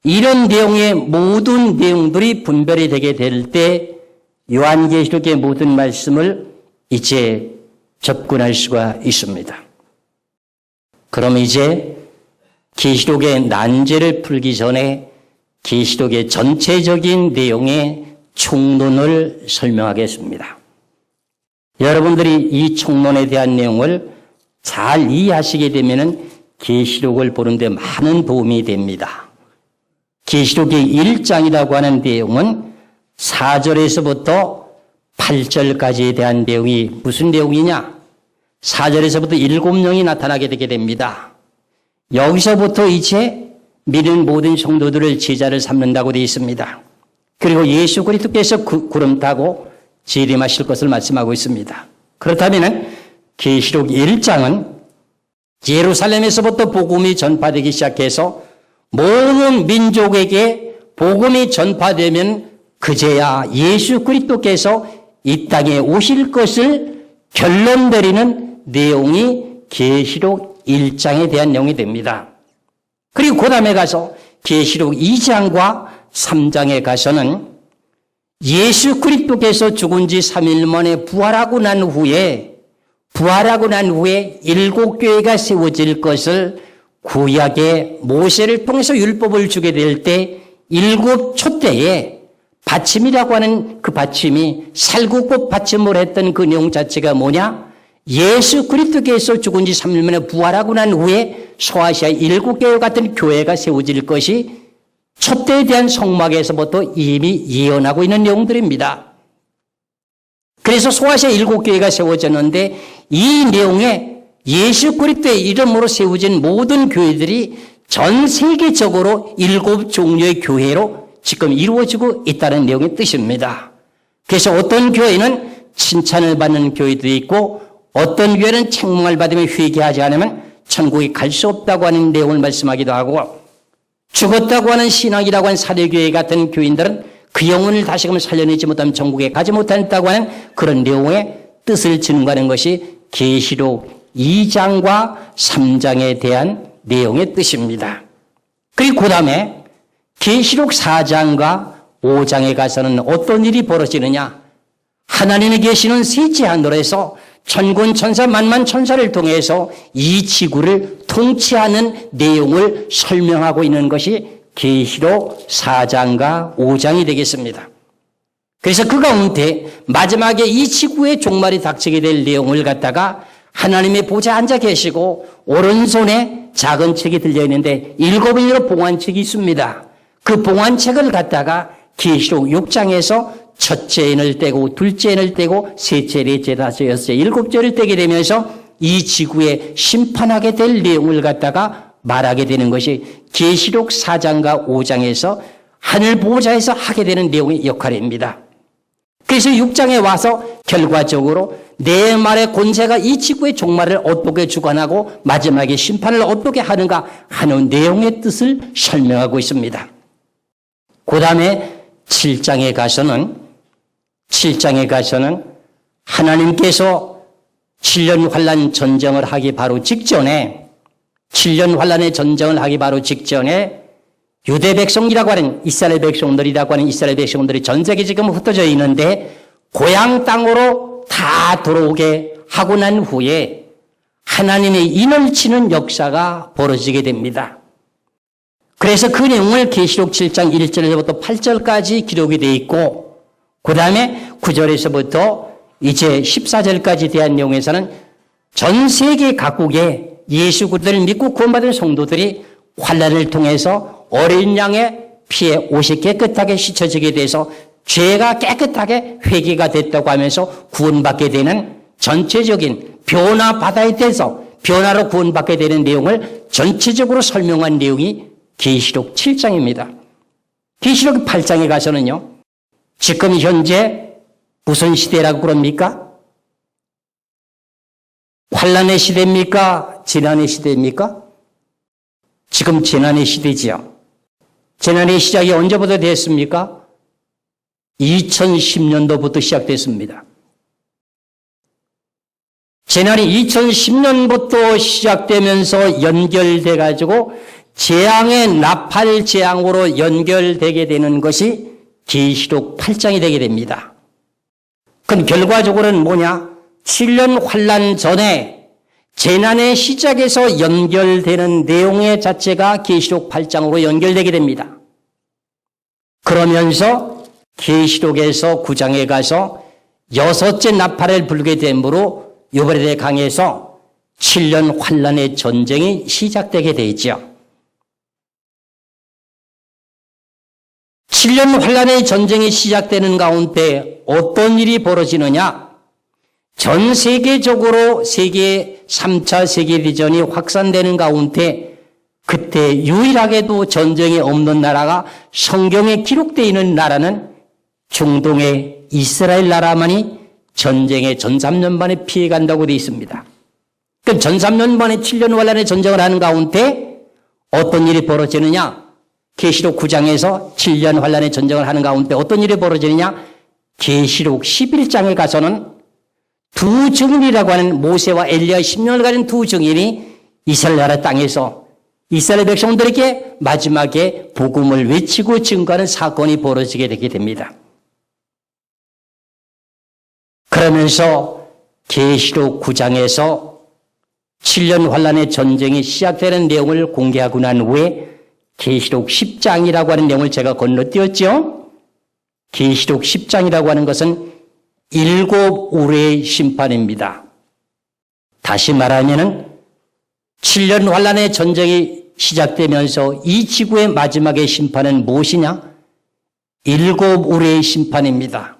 이런 내용의 모든 내용들이 분별이 되게 될 때 요한계시록의 모든 말씀을 이제 접근할 수가 있습니다. 그럼 이제 계시록의 난제를 풀기 전에 계시록의 전체적인 내용의 총론을 설명하겠습니다. 여러분들이 이 총론에 대한 내용을 잘 이해하시게 되면 계시록을 보는데 많은 도움이 됩니다. 계시록의 1장이라고 하는 내용은 4절에서부터 8절까지에 대한 내용이 무슨 내용이냐? 4절에서부터 7명이 나타나게 되게 됩니다. 여기서부터 이제 믿는 모든 성도들을 제자를 삼는다고 되어 있습니다. 그리고 예수 그리스도께서 구름 타고 재림하실 것을 말씀하고 있습니다. 그렇다면 계시록 1장은 예루살렘에서부터 복음이 전파되기 시작해서 모든 민족에게 복음이 전파되면 그제야 예수 그리스도께서 이 땅에 오실 것을 결론 내리는 내용이 계시록 1장에 대한 내용이 됩니다. 그리고 그 다음에 가서 계시록 2장과 3장에 가서는 예수 그리스도께서 죽은 지 3일 만에 부활하고 난 후에 7교회가 세워질 것을 구약의 모세를 통해서 율법을 주게 될 때 7촛대에 받침이라고 하는 그 받침이 살구꽃 받침을 했던 그 내용 자체가 뭐냐? 예수 그리스도께서 죽은 지 3일 만에 부활하고 난 후에 소아시아 7교회 같은 교회가 세워질 것이 촛대에 대한 성막에서부터 이미 예언하고 있는 내용들입니다. 그래서 소아시아 7교회가 세워졌는데 이 내용에 예수 그리스도의 이름으로 세워진 모든 교회들이 전 세계적으로 7 종류의 교회로 지금 이루어지고 있다는 내용의 뜻입니다. 그래서 어떤 교회는 칭찬을 받는 교회도 있고 어떤 교회는 책망을 받으면 회개하지 않으면 천국에 갈 수 없다고 하는 내용을 말씀하기도 하고 죽었다고 하는 신앙이라고 하는 사례교회 같은 교인들은 그 영혼을 다시금 살려내지 못하면 천국에 가지 못한다고 하는 그런 내용의 뜻을 증거하는 것이 계시록 2장과 3장에 대한 내용의 뜻입니다. 그리고 그 다음에 계시록 4장과 5장에 가서는 어떤 일이 벌어지느냐? 하나님이 계시는 셋째 하늘에서 천군 천사 만만 천사를 통해서 이 지구를 통치하는 내용을 설명하고 있는 것이 계시록 4장과 5장이 되겠습니다. 그래서 그 가운데 마지막에 이 지구의 종말이 닥치게 될 내용을 갖다가 하나님의 보좌에 앉아 계시고 오른손에 작은 책이 들려 있는데 7인으로 봉안책이 있습니다. 그 봉안책을 갖다가 계시록 6장에서 첫째 인을 떼고 둘째 인을 떼고 셋째, 넷째, 다섯째, 여섯째, 7째를 떼게 되면서 이 지구에 심판하게 될 내용을 갖다가 말하게 되는 것이 계시록 4장과 5장에서 하늘 보호자에서 하게 되는 내용의 역할입니다. 그래서 6장에 와서 결과적으로 내 말의 권세가 이 지구의 종말을 어떻게 주관하고 마지막에 심판을 어떻게 하는가 하는 내용의 뜻을 설명하고 있습니다. 그 다음에 7장에 가서는 하나님께서 7년 환란 전쟁을 하기 바로 직전에 7년 환란의 전쟁을 하기 바로 직전에 유대 백성이라고 하는 이스라엘 백성들이라고 하는 이스라엘 백성들이 전 세계 지금 흩어져 있는데 고향 땅으로 다 들어오게 하고 난 후에 하나님의 인을 치는 역사가 벌어지게 됩니다. 그래서 그 내용을 계시록 7장 1절에서부터 8절까지 기록이 되어 있고 그 다음에 9절에서부터 이제 14절까지 대한 내용에서는 전 세계 각국의 예수 그리스도를 믿고 구원받은 성도들이 환난을 통해서 어린 양의 피에 옷이 깨끗하게 씻어지게 돼서 죄가 깨끗하게 회개가 됐다고 하면서 구원받게 되는 전체적인 변화받아야 돼서 변화로 구원받게 되는 내용을 전체적으로 설명한 내용이 계시록 7장입니다. 계시록 8장에 가서는요. 지금 현재 무슨 시대라고 그럽니까? 환난의 시대입니까? 재난의 시대입니까? 지금 재난의 시대지요. 재난의 시작이 언제부터 됐습니까? 2010년도부터 시작됐습니다. 재난이 2010년부터 시작되면서 연결돼 가지고 재앙의 나팔 재앙으로 연결되게 되는 것이 계시록 8장이 되게 됩니다. 그럼 결과적으로는 뭐냐? 7년 환란 전에 재난의 시작에서 연결되는 내용의 자체가 계시록 8장으로 연결되게 됩니다. 그러면서 계시록에서 9장에 가서 6째 나팔을 불게 되므로 유브라데 강에서 7년 환란의 전쟁이 시작되게 되죠. 7년 환란의 전쟁이 시작되는 가운데 어떤 일이 벌어지느냐? 전 세계적으로 세계 3차 세계대전이 확산되는 가운데 그때 유일하게도 전쟁이 없는 나라가 성경에 기록되어 있는 나라는 중동의 이스라엘 나라만이 전쟁의 전 3년 만에 피해간다고 되어 있습니다. 그 전 3년 만에 7년 환란의 전쟁을 하는 가운데 어떤 일이 벌어지느냐? 계시록 9장에서 7년 환란의 전쟁을 하는 가운데 어떤 일이 벌어지느냐? 계시록 11장에 가서는 두 증인이라고 하는 모세와 엘리야 10년을 가진 두 증인이 이스라엘 나라 땅에서 이스라엘 백성들에게 마지막에 복음을 외치고 증거하는 사건이 벌어지게 되게 됩니다. 그러면서 계시록 9장에서 7년 환란의 전쟁이 시작되는 내용을 공개하고 난 후에 계시록 10장이라고 하는 내용을 제가 건너뛰었죠. 계시록 10장이라고 하는 것은 7 우레의 심판입니다. 다시 말하면은 7년 환란의 전쟁이 시작되면서 이 지구의 마지막의 심판은 무엇이냐? 7 우레의 심판입니다.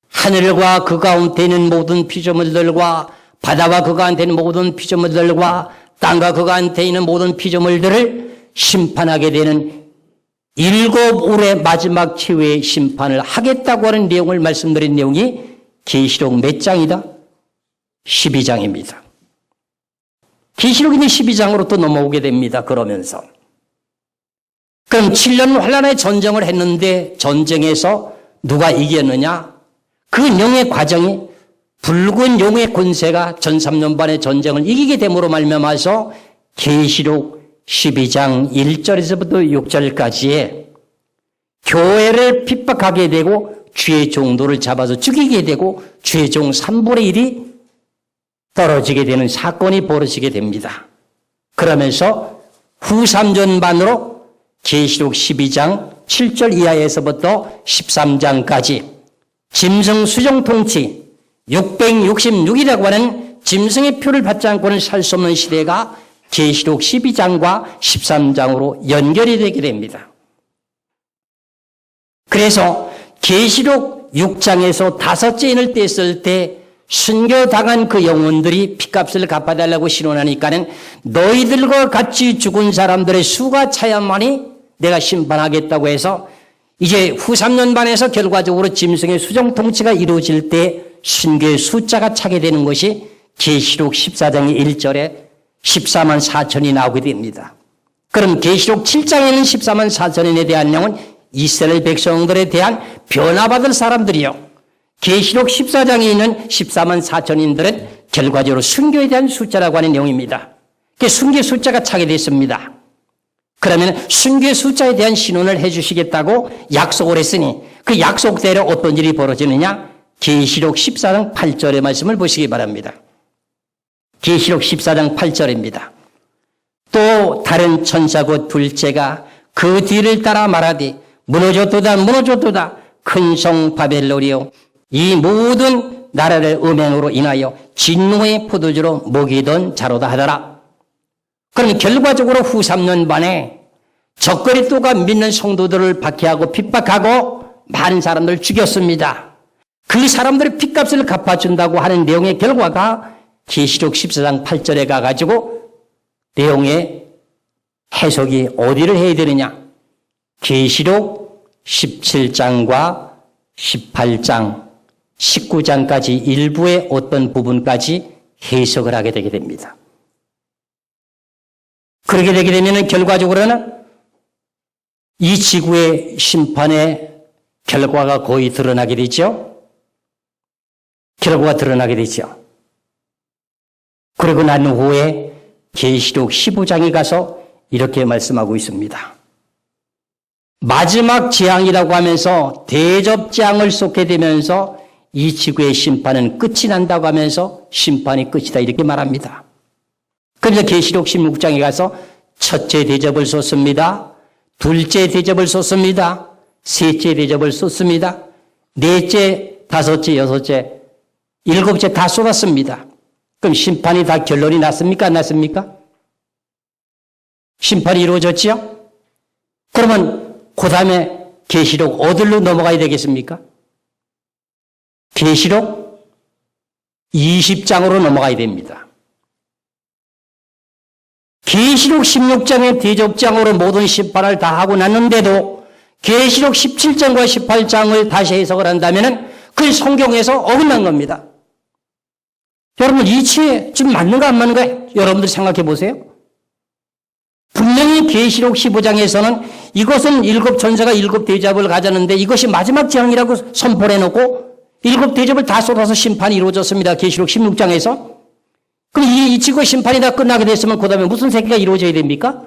하늘과 그 가운데 있는 모든 피조물들과 바다와 그 가운데 있는 모든 피조물들과 땅과 그 가운데 있는 모든 피조물들을 심판하게 되는 7 우레 마지막 최후의 심판을 하겠다고 하는 내용을 말씀드린 내용이 계시록 몇 장이다? 12장입니다. 계시록 이제 12장으로 또 넘어오게 됩니다. 그러면서 그럼 7년 환란의 전쟁을 했는데 전쟁에서 누가 이겼느냐? 그 영의 과정이 붉은 용의 권세가 전 3년 반의 전쟁을 이기게 됨으로 말미암아서 계시록 12장 1절에서부터 6절까지에 교회를 핍박하게 되고 주의 종도를 잡아서 죽이게 되고 주의 종 3분의 1이 떨어지게 되는 사건이 벌어지게 됩니다. 그러면서 후 3년 반으로 계시록 12장 7절 이하에서부터 13장까지 짐승 수종 통치 666이라고 하는 짐승의 표를 받지 않고는 살 수 없는 시대가 계시록 12장과 13장으로 연결이 되게 됩니다. 그래서 계시록 6장에서 5째 인을 뗐을 때 순교당한 그 영혼들이 핏값을 갚아달라고 신원하니까는 너희들과 같이 죽은 사람들의 수가 차야만이 내가 심판하겠다고 해서 이제 후 3년 반에서 결과적으로 짐승의 수종 통치가 이루어질 때 순교의 숫자가 차게 되는 것이 계시록 14장의 1절에 14만 4천이 나오게 됩니다. 그럼 계시록 7장에는 14만 4천인에 대한 내용은 이스라엘 백성들에 대한 변화받을 사람들이요. 계시록 14장에 있는 14만 4천인들은 결과적으로 순교에 대한 숫자라고 하는 내용입니다. 순교의 숫자가 차게 됐습니다. 그러면 순교의 숫자에 대한 신원을 해 주시겠다고 약속을 했으니 그 약속대로 어떤 일이 벌어지느냐? 계시록 14장 8절의 말씀을 보시기 바랍니다. 계시록 14장 8절입니다. 또 다른 천사 곧 둘째가 그 뒤를 따라 말하되 무너졌도다 무너졌도다 큰 성 바벨론이요 이 모든 나라를 음행으로 인하여 진노의 포도주로 먹이던 자로다 하더라. 그럼 결과적으로 후 3년 반에 적그리스도가 믿는 성도들을 박해하고 핍박하고 많은 사람들을 죽였습니다. 그 사람들의 핏값을 갚아준다고 하는 내용의 결과가 계시록 14장 8절에 가가지고 내용의 해석이 어디를 해야 되느냐? 계시록 17장과 18장, 19장까지 일부의 어떤 부분까지 해석을 하게 되게 됩니다. 그렇게 되게 되면 결과적으로는 이 지구의 심판의 결과가 거의 드러나게 되죠. 결과가 드러나게 되죠. 그리고 난 후에 계시록 15장에 가서 이렇게 말씀하고 있습니다. 마지막 재앙이라고 하면서 대접재앙을 쏟게 되면서 이 지구의 심판은 끝이 난다고 하면서 심판이 끝이다 이렇게 말합니다. 그래서 계시록 16장에 가서 첫째 대접을 쏟습니다. 둘째 대접을 쏟습니다. 셋째 대접을 쏟습니다. 넷째, 다섯째, 여섯째, 일곱째 다 쏟았습니다. 그럼 심판이 다 결론이 났습니까? 안 났습니까? 심판이 이루어졌지요? 그러면 그 다음에 계시록 어디로 넘어가야 되겠습니까? 계시록 20장으로 넘어가야 됩니다. 계시록 16장의 대적장으로 모든 심판을 다 하고 났는데도 계시록 17장과 18장을 다시 해석을 한다면 그 성경에서 어긋난 겁니다. 여러분 이치에 지금 맞는가 안 맞는가 여러분들 생각해 보세요. 분명히 계시록 15장에서는 이것은 일곱 천사가 일곱 대접을 가졌는데 이것이 마지막 재앙이라고 선포를 해놓고 일곱 대접을 다 쏟아서 심판이 이루어졌습니다. 계시록 16장에서. 그럼 이 지구의 심판이 다 끝나게 됐으면 그 다음에 무슨 세계가 이루어져야 됩니까?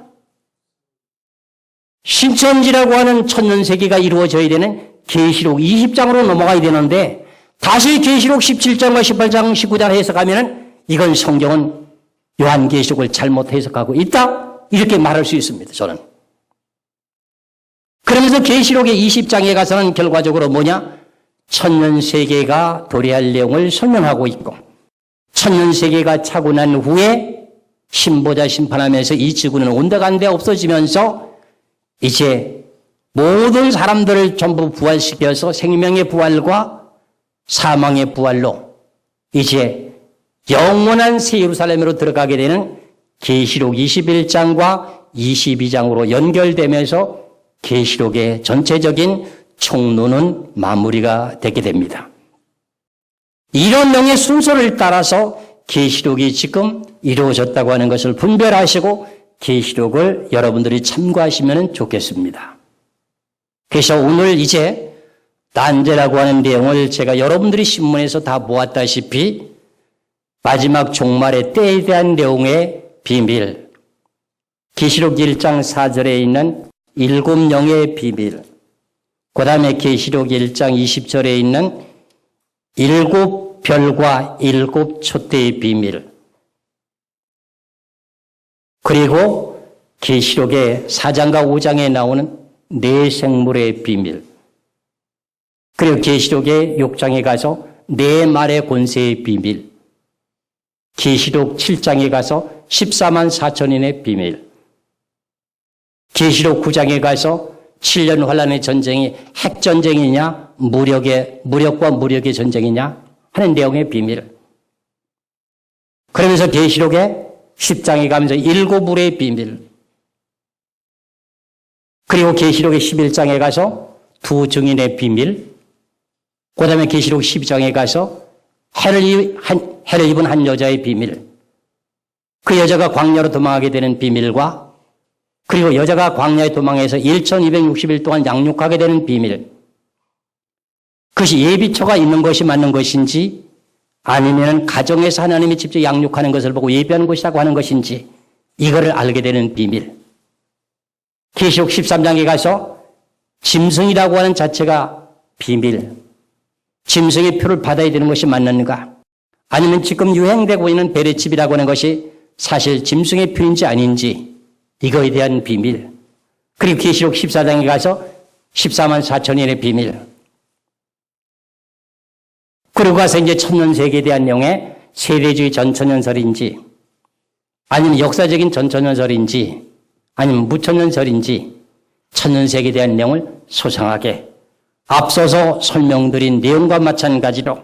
신천지라고 하는 천년세계가 이루어져야 되는 계시록 20장으로 넘어가야 되는데 다시 계시록 17장과 18장, 19장 해석하면 이건 성경은 요한계시록을 잘못 해석하고 있다. 이렇게 말할 수 있습니다. 저는. 그러면서 계시록의 20장에 가서는 결과적으로 뭐냐? 천년세계가 도래할 내용을 설명하고 있고 천년세계가 차고 난 후에 신보자 심판하면서 이 지구는 온데간데 없어지면서 이제 모든 사람들을 전부 부활시켜서 생명의 부활과 사망의 부활로 이제 영원한 새 예루살렘으로 들어가게 되는 계시록 21장과 22장으로 연결되면서 계시록의 전체적인 총론은 마무리가 되게 됩니다. 이런 명의 순서를 따라서 계시록이 지금 이루어졌다고 하는 것을 분별하시고 계시록을 여러분들이 참고하시면 좋겠습니다. 그래서 오늘 이제 난제라고 하는 내용을 제가 여러분들이 신문에서 다 모았다시피 마지막 종말의 때에 대한 내용의 비밀, 계시록 1장 4절에 있는 일곱 영의 비밀, 그 다음에 계시록 1장 20절에 있는 일곱 별과 일곱 촛대의 비밀, 그리고 계시록의 4장과 5장에 나오는 네 생물의 비밀, 그리고 계시록의 6장에 가서 네 말의 권세의 비밀, 계시록 7장에 가서 14만 4천인의 비밀, 계시록 9장에 가서 7년 환란의 전쟁이 핵전쟁이냐 무력과 무력의 전쟁이냐 하는 내용의 비밀, 그러면서 계시록의 10장에 가면서 일곱 물의 비밀, 그리고 계시록의 11장에 가서 두 증인의 비밀, 그 다음에 계시록 12장에 가서 해를 입은 한 여자의 비밀, 그 여자가 광야로 도망하게 되는 비밀과 그리고 여자가 광야에 도망해서 1260일 동안 양육하게 되는 비밀, 그것이 예비처가 있는 것이 맞는 것인지 아니면 가정에서 하나님이 직접 양육하는 것을 보고 예비하는 것이라고 하는 것인지 이거를 알게 되는 비밀, 계시록 13장에 가서 짐승이라고 하는 자체가 비밀, 짐승의 표를 받아야 되는 것이 맞는가 아니면 지금 유행되고 있는 베레칩이라고 하는 것이 사실 짐승의 표인지 아닌지 이거에 대한 비밀, 그리고 계시록 14장에 가서 14만 4천인의 비밀, 그리고 가서 이제 천년세계에 대한 내용의 세대주의 전천년설인지 아니면 역사적인 전천년설인지 아니면 무천년설인지 천년세계에 대한 내용을 소상하게 앞서서 설명드린 내용과 마찬가지로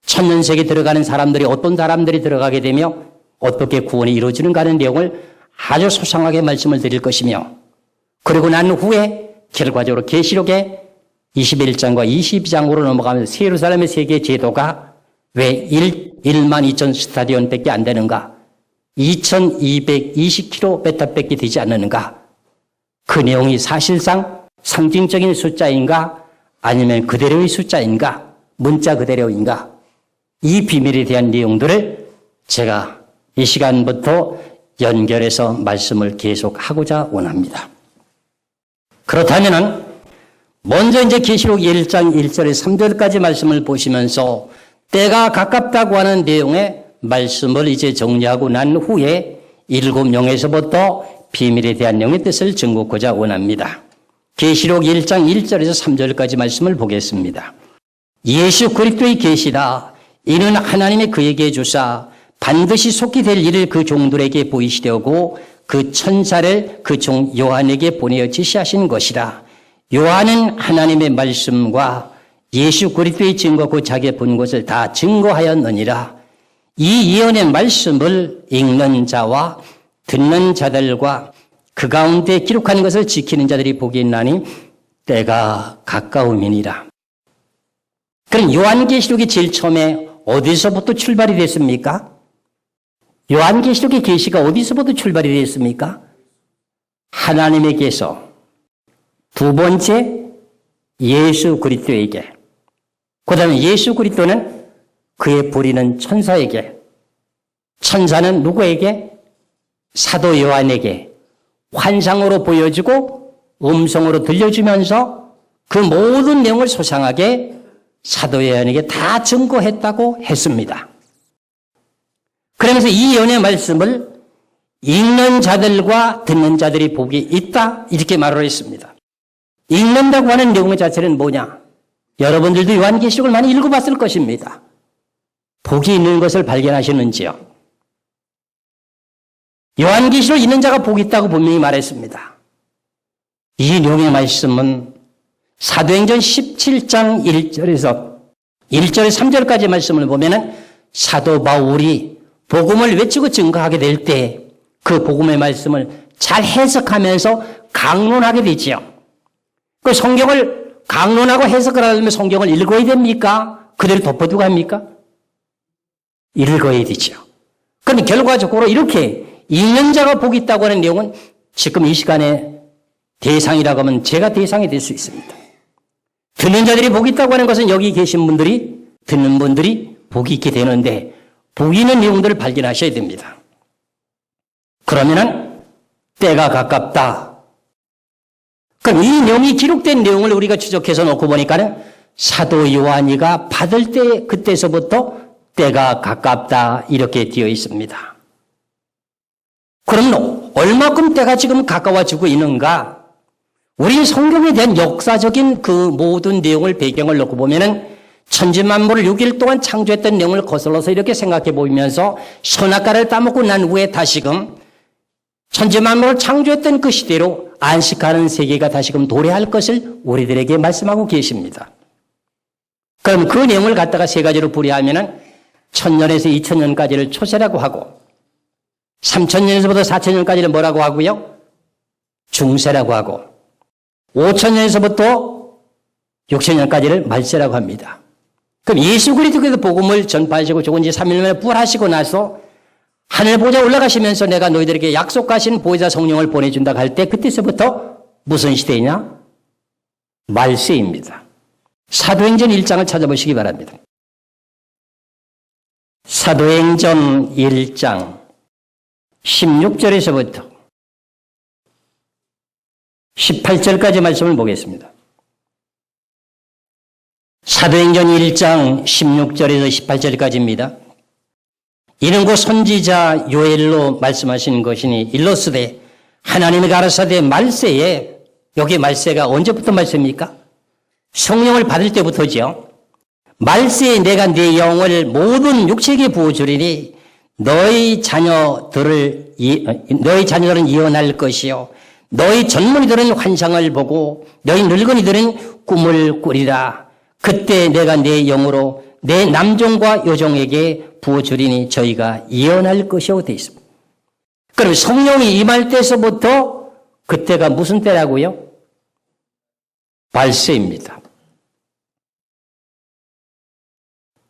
천년세계에 들어가는 사람들이 어떤 사람들이 들어가게 되며 어떻게 구원이 이루어지는가 하는 내용을 아주 소상하게 말씀을 드릴 것이며 그리고 난 후에 결과적으로 계시록의 21장과 22장으로 넘어가면서 새 예루살렘의 세계 제도가 왜 1만 2천 스타디온밖에 안 되는가 2220km밖에 되지 않는가 그 내용이 사실상 상징적인 숫자인가 아니면 그대로의 숫자인가 문자 그대로인가 이 비밀에 대한 내용들을 제가 이 시간부터 연결해서 말씀을 계속하고자 원합니다. 그렇다면은 먼저 이제 계시록 1장 1절에 3절까지 말씀을 보시면서 때가 가깝다고 하는 내용의 말씀을 이제 정리하고 난 후에 일곱 영에서부터 비밀에 대한 내용의 뜻을 증거하고자 원합니다. 계시록 1장 1절에서 3절까지 말씀을 보겠습니다. 예수 그리스도의 계시라 이는 하나님이 그에게 주사 반드시 속히 될 일을 그 종들에게 보이시려고 그 천사를 그 종 요한에게 보내어 지시하신 것이라. 요한은 하나님의 말씀과 예수 그리스도의 증거 그 자기의 본 것을 다 증거하였느니라. 이 예언의 말씀을 읽는 자와 듣는 자들과 그 가운데 기록한 것을 지키는 자들이 복이 있나니 때가 가까움이니라. 그럼 요한계시록이 제일 처음에 어디서부터 출발이 됐습니까? 요한계시록의 계시가 어디서부터 출발이 됐습니까? 하나님에게서. 두 번째, 예수 그리스도에게. 그 다음에 예수 그리스도는 그의 부리는 천사에게. 천사는 누구에게? 사도 요한에게 환상으로 보여주고 음성으로 들려주면서 그 모든 내용을 소상하게 사도 요한에게 다 증거했다고 했습니다. 그러면서 이 연의 말씀을 읽는 자들과 듣는 자들이 복이 있다 이렇게 말을 했습니다. 읽는다고 하는 내용 자체는 뭐냐? 여러분들도 요한계시록을 많이 읽어봤을 것입니다. 복이 있는 것을 발견하셨는지요? 요한계시록 읽는 자가 복이 있다고 분명히 말했습니다. 이 내용의 말씀은 사도행전 17장 1절에서 1절 3절까지 말씀을 보면은 사도 바울이 복음을 외치고 증거하게 될 때 그 복음의 말씀을 잘 해석하면서 강론하게 되지요. 그 성경을 강론하고 해석을 하려면 성경을 읽어야 됩니까? 그대로 덮어두고 합니까? 읽어야 되죠. 그런데 결과적으로 이렇게 읽는 자가 복이 있다고 하는 내용은 지금 이 시간에 대상이라고 하면 제가 대상이 될 수 있습니다. 듣는 자들이 복이 있다고 하는 것은 여기 계신 분들이, 듣는 분들이 복이 있게 되는데 복이 있는 내용들을 발견하셔야 됩니다. 그러면은 때가 가깝다. 그럼 이 내용이 기록된 내용을 우리가 추적해서 놓고 보니까는 사도 요한이가 받을 때 그때서부터 때가 가깝다 이렇게 되어 있습니다. 그럼 얼마큼 때가 지금 가까워지고 있는가? 우리 성경에 대한 역사적인 그 모든 내용을 배경을 놓고 보면은 천지만물을 6일 동안 창조했던 내용을 거슬러서 이렇게 생각해 보면서 선악과를 따먹고 난 후에 다시금 천지만물을 창조했던 그 시대로 안식하는 세계가 다시금 도래할 것을 우리들에게 말씀하고 계십니다. 그럼 그 내용을 갖다가 세 가지로 분류하면은 1000년에서 2000년까지를 초세라고 하고 3000년에서부터 4000년까지는 뭐라고 하고요? 중세라고 하고 5000년에서부터 6000년까지를 말세라고 합니다. 그럼 예수 그리스도께서 복음을 전파하시고 죽은 지 3일 만에 부활하시고 나서 하늘 보좌 올라가시면서 내가 너희들에게 약속하신 보혜사 성령을 보내준다 할 때 그때서부터 무슨 시대이냐? 말세입니다. 사도행전 1장을 찾아보시기 바랍니다. 사도행전 1장 16절에서부터 18절까지 말씀을 보겠습니다. 사도행전 1장 16절에서 18절까지입니다. 이는 곧 선지자 요엘로 말씀하시는 것이니 일러스되 하나님이 가라사대 말세에, 여기 말세가 언제부터 말세입니까? 성령을 받을 때부터죠. 말세에 내가 내 영을 모든 육체에게 부어주리니 너희 자녀들은 예언할 것이요 너희 젊은이들은 환상을 보고 너희 늙은이들은 꿈을 꾸리라. 그때 내가 내 영으로 내 남종과 여종에게 부어주리니 저희가 예언할 것이라고 되어 있습니다. 그럼 성령이 임할 때서부터 그때가 무슨 때라고요? 말세입니다.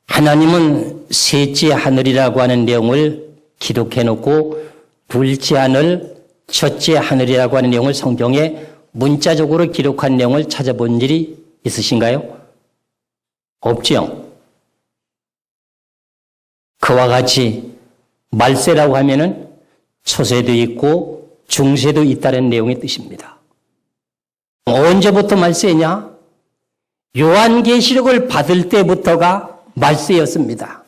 하나님은 셋째 하늘이라고 하는 내용을 기록해놓고 둘째 하늘, 첫째 하늘이라고 하는 내용을 성경에 문자적으로 기록한 내용을 찾아본 일이 있으신가요? 없지요. 그와 같이 말세라고 하면은 초세도 있고 중세도 있다는 내용의 뜻입니다. 언제부터 말세냐? 요한계시록을 받을 때부터가 말세였습니다.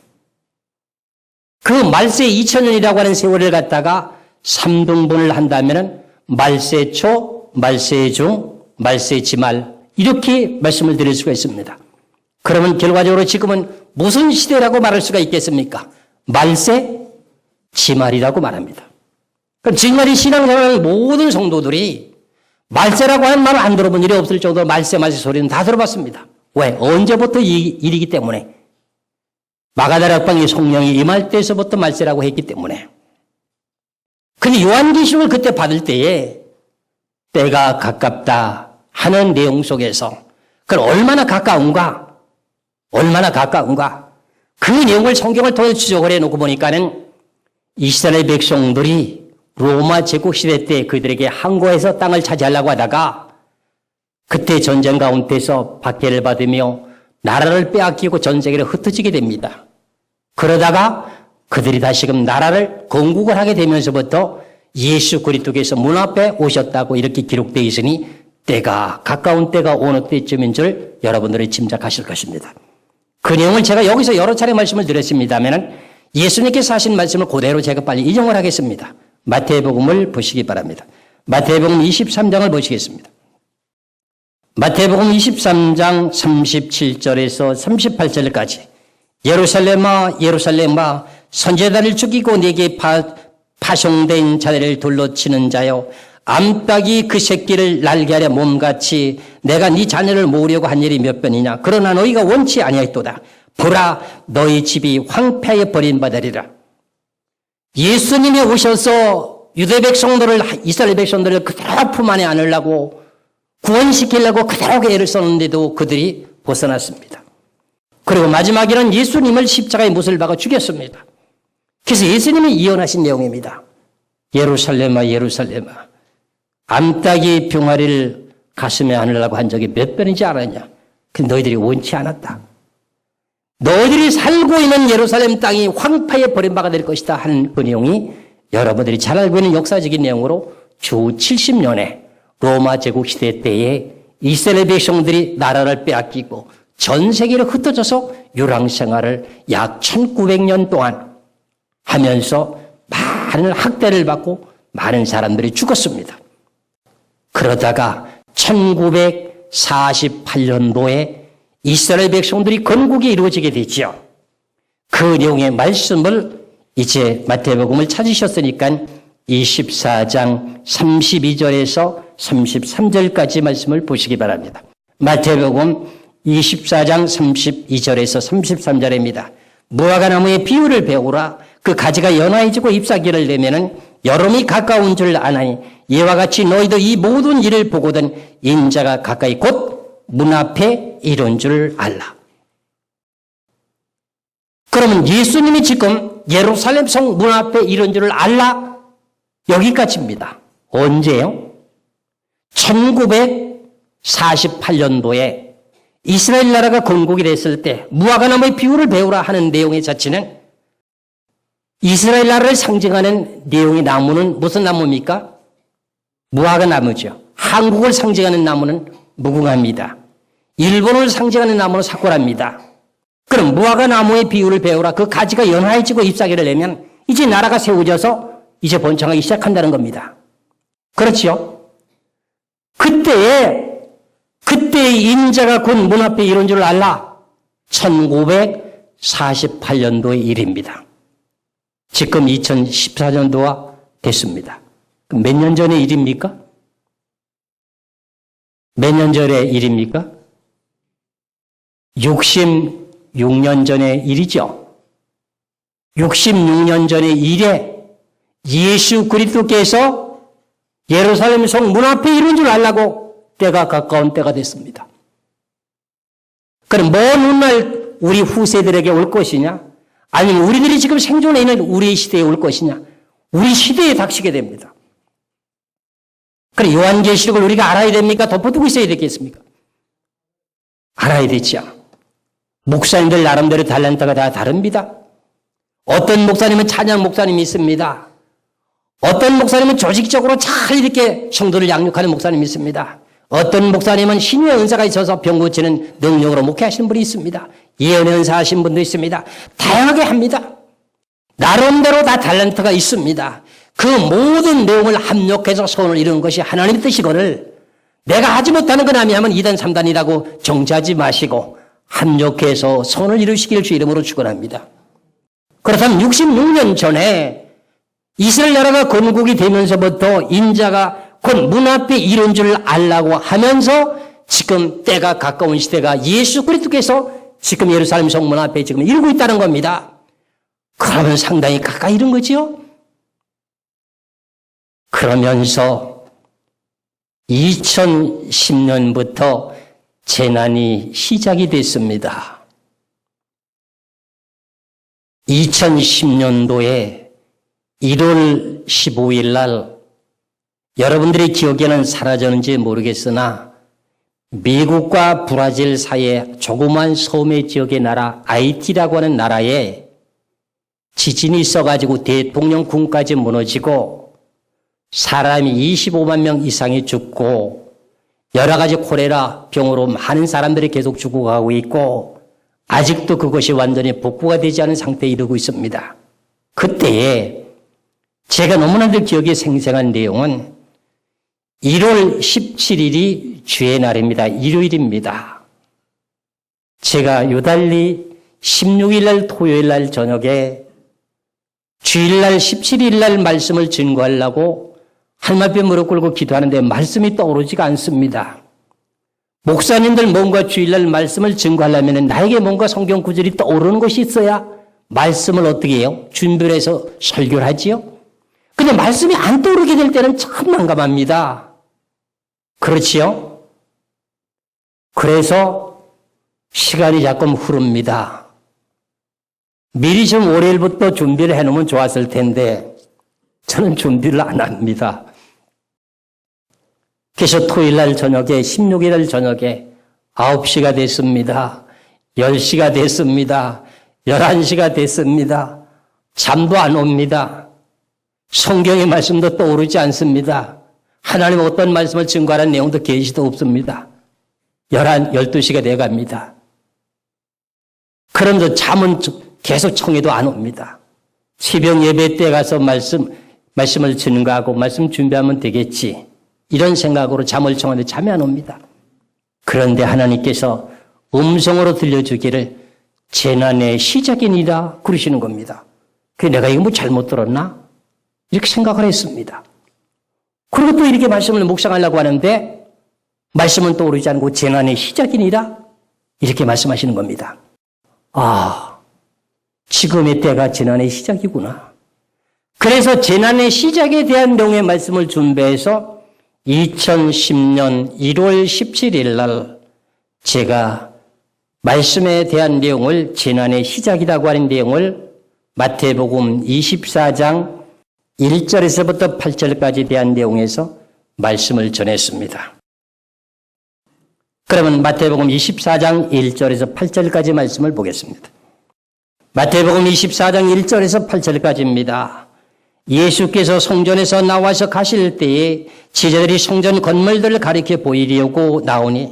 그 말세 2000년이라고 하는 세월을 갖다가 3등분을 한다면은 말세 초, 말세 중, 말세 지말 이렇게 말씀을 드릴 수가 있습니다. 그러면 결과적으로 지금은 무슨 시대라고 말할 수가 있겠습니까? 말세 지말이라고 말합니다. 그럼 지금까지 신앙생활하는 모든 성도들이 말세라고 하는 말을 안 들어본 일이 없을 정도로 말세 소리는 다 들어봤습니다. 왜? 언제부터 이 일이기 때문에. 마가다락방의 성령이 임할 때에서부터 말세라고 했기 때문에. 근데 요한계시록을 그때 받을 때에 때가 가깝다 하는 내용 속에서 그걸 얼마나 가까운가? 그 내용을 성경을 통해 추적을 해놓고 보니까는 이스라엘 백성들이 로마 제국 시대 때 그들에게 항거해서 땅을 차지하려고 하다가 그때 전쟁 가운데서 박해를 받으며 나라를 빼앗기고 전 세계로 흩어지게 됩니다. 그러다가 그들이 다시금 나라를 건국을 하게 되면서부터 예수 그리스도께서 문 앞에 오셨다고 이렇게 기록되어 있으니 때가 가까운 때가 어느 때쯤인 줄 여러분들이 짐작하실 것입니다. 그 내용을 제가 여기서 여러 차례 말씀을 드렸습니다면 예수님께서 하신 말씀을 그대로 제가 빨리 인용을 하겠습니다. 마태복음을 보시기 바랍니다. 마태복음 23장을 보시겠습니다. 마태복음 23장 37절에서 38절까지 예루살렘아 예루살렘아 선지자들을 죽이고 네게 파송된 자들을 둘러 치는 자여 암탉이 그 새끼를 날게 하려 몸같이 내가 네 자녀를 모으려고 한 일이 몇 번이냐 그러나 너희가 원치 아니하였도다. 보라 너희 집이 황폐하여 버림받으리라. 예수님이 오셔서 유대 백성들을 이스라엘 백성들을 그대로 품 안에 안으려고 구원시키려고 그대로 애를 썼는데도 그들이 벗어났습니다. 그리고 마지막에는 예수님을 십자가에 못을 박아 죽였습니다. 그래서 예수님이 예언하신 내용입니다. 예루살렘아 예루살렘아 암탉이 병아리를 가슴에 안으려고 한 적이 몇 번인지 알았냐? 근데 너희들이 원치 않았다. 너희들이 살고 있는 예루살렘 땅이 황폐에 버림받아 될 것이다 하는 그 내용이 여러분들이 잘 알고 있는 역사적인 내용으로 주 70년에 로마 제국 시대 때에 이스라엘 백성들이 나라를 빼앗기고 전 세계로 흩어져서 유랑 생활을 약 1900년 동안 하면서 많은 학대를 받고 많은 사람들이 죽었습니다. 그러다가 1948년도에 이스라엘 백성들이 건국이 이루어지게 되지요. 그 내용의 말씀을 이제 마태복음을 찾으셨으니까 24장 32절에서 33절까지 말씀을 보시기 바랍니다. 마태복음 24장 32절에서 33절입니다. 무화과 나무의 비유를 배우라. 그 가지가 연화해지고 잎사귀를 내면은 여름이 가까운 줄 아나니 이와 같이 너희도 이 모든 일을 보거든 인자가 가까이 곧 문 앞에 이른 줄 알라. 그러면 예수님이 지금 예루살렘 성 문 앞에 이른 줄을 알라? 여기까지입니다. 언제요? 1948년도에 이스라엘 나라가 건국이 됐을 때 무화과 나무의 비유를 배우라 하는 내용의 자체는 이스라엘 나라를 상징하는 내용의 나무는 무슨 나무입니까? 무화과 나무죠. 한국을 상징하는 나무는 무궁화입니다. 일본을 상징하는 나무는 사쿠라입니다. 그럼 무화과 나무의 비유를 배우라. 그 가지가 연화해지고 잎사귀를 내면 이제 나라가 세워져서 이제 번창하기 시작한다는 겁니다. 그렇죠? 그때의 인자가 곧 문 앞에 이른 줄 알라. 1948년도의 일입니다. 지금 2014년도가 됐습니다. 몇 년 전의 일입니까? 몇 년 전의 일입니까? 66년 전의 일이죠. 66년 전의 일에 예수 그리스도께서 예루살렘 성 문 앞에 이른 줄 알라고 때가 가까운 때가 됐습니다. 그럼 먼 훗날 우리 후세들에게 올 것이냐? 아니면 우리들이 지금 생존해 있는 우리 시대에 올 것이냐? 우리 시대에 닥치게 됩니다. 그럼 요한계시록을 우리가 알아야 됩니까? 덮어두고 있어야 되겠습니까? 알아야 되죠. 목사님들 나름대로 달란트가 다 다릅니다. 어떤 목사님은 찬양 목사님이 있습니다. 어떤 목사님은 조직적으로 잘 이렇게 성도를 양육하는 목사님이 있습니다. 어떤 목사님은 신유의 은사가 있어서 병 고치는 능력으로 목회하시는 분이 있습니다. 예언의 은사 하신 분도 있습니다. 다양하게 합니다. 나름대로 다 달란트가 있습니다. 그 모든 내용을 합력해서 소원을 이루는 것이 하나님의 뜻이거늘 내가 하지 못하는 건 아니하면 2단 3단이라고 정지하지 마시고 합력해서 소원을 이루시길 주 이름으로 축원합니다. 그렇다면 66년 전에 이스라엘 나라가 건국이 되면서부터 인자가 곧 문 앞에 이른 줄 알라고 하면서 지금 때가 가까운 시대가 예수 그리스도께서 지금 예루살렘 성문 앞에 지금 이루고 있다는 겁니다. 그러면 상당히 가까이 이른 거지요? 그러면서 2010년부터 재난이 시작이 됐습니다. 2010년도에 1월 15일 날 여러분들의 기억에는 사라졌는지 모르겠으나 미국과 브라질 사이의 조그만 섬의 지역의 나라 아이티라고 하는 나라에 지진이 있어가지고 대통령궁까지 무너지고 사람이 25만 명 이상이 죽고 여러 가지 콜레라 병으로 많은 사람들이 계속 죽어가고 있고 아직도 그것이 완전히 복구가 되지 않은 상태에 이르고 있습니다. 그때에 제가 너무나도 기억에 생생한 내용은 1월 17일이 주의 날입니다. 일요일입니다. 제가 유달리 16일 날 토요일 날 저녁에 주일날 17일 날 말씀을 증거하려고 하나님 앞에 무릎 꿇고 기도하는데 말씀이 떠오르지가 않습니다. 목사님들 뭔가 주일날 말씀을 증거하려면 나에게 뭔가 성경 구절이 떠오르는 것이 있어야 말씀을 어떻게 해요? 준비를 해서 설교를 하지요? 근데 말씀이 안 떠오르게 될 때는 참 난감합니다. 그렇지요? 그래서 시간이 자꾸 흐릅니다. 미리 좀 월요일부터 준비를 해놓으면 좋았을 텐데 저는 준비를 안 합니다. 그래서 토요일날 저녁에 16일날 저녁에 9시가 됐습니다. 10시가 됐습니다. 11시가 됐습니다. 잠도 안 옵니다. 성경의 말씀도 떠오르지 않습니다. 하나님 어떤 말씀을 증거하는 내용도 계시도 없습니다. 12시가 돼갑니다. 그런데 잠은 계속 청해도 안 옵니다. 새벽 예배 때 가서 말씀을 증거하고 말씀 준비하면 되겠지. 이런 생각으로 잠을 청하는데 잠이 안 옵니다. 그런데 하나님께서 음성으로 들려주기를 재난의 시작이니라 그러시는 겁니다. 그래서 내가 이거 뭐 잘못 들었나? 이렇게 생각을 했습니다. 그리고 또 이렇게 말씀을 묵상하려고 하는데 말씀은 떠오르지 않고 재난의 시작이니라 이렇게 말씀하시는 겁니다. 아, 지금의 때가 재난의 시작이구나. 그래서 재난의 시작에 대한 내용의 말씀을 준비해서 2010년 1월 17일 날 제가 말씀에 대한 내용을 재난의 시작이라고 하는 내용을 마태복음 24장 1절에서부터 8절까지 대한 내용에서 말씀을 전했습니다. 그러면 마태복음 24장 1절에서 8절까지 말씀을 보겠습니다. 마태복음 24장 1절에서 8절까지입니다. 예수께서 성전에서 나와서 가실 때에 제자들이 성전 건물들을 가리켜 보이려고 나오니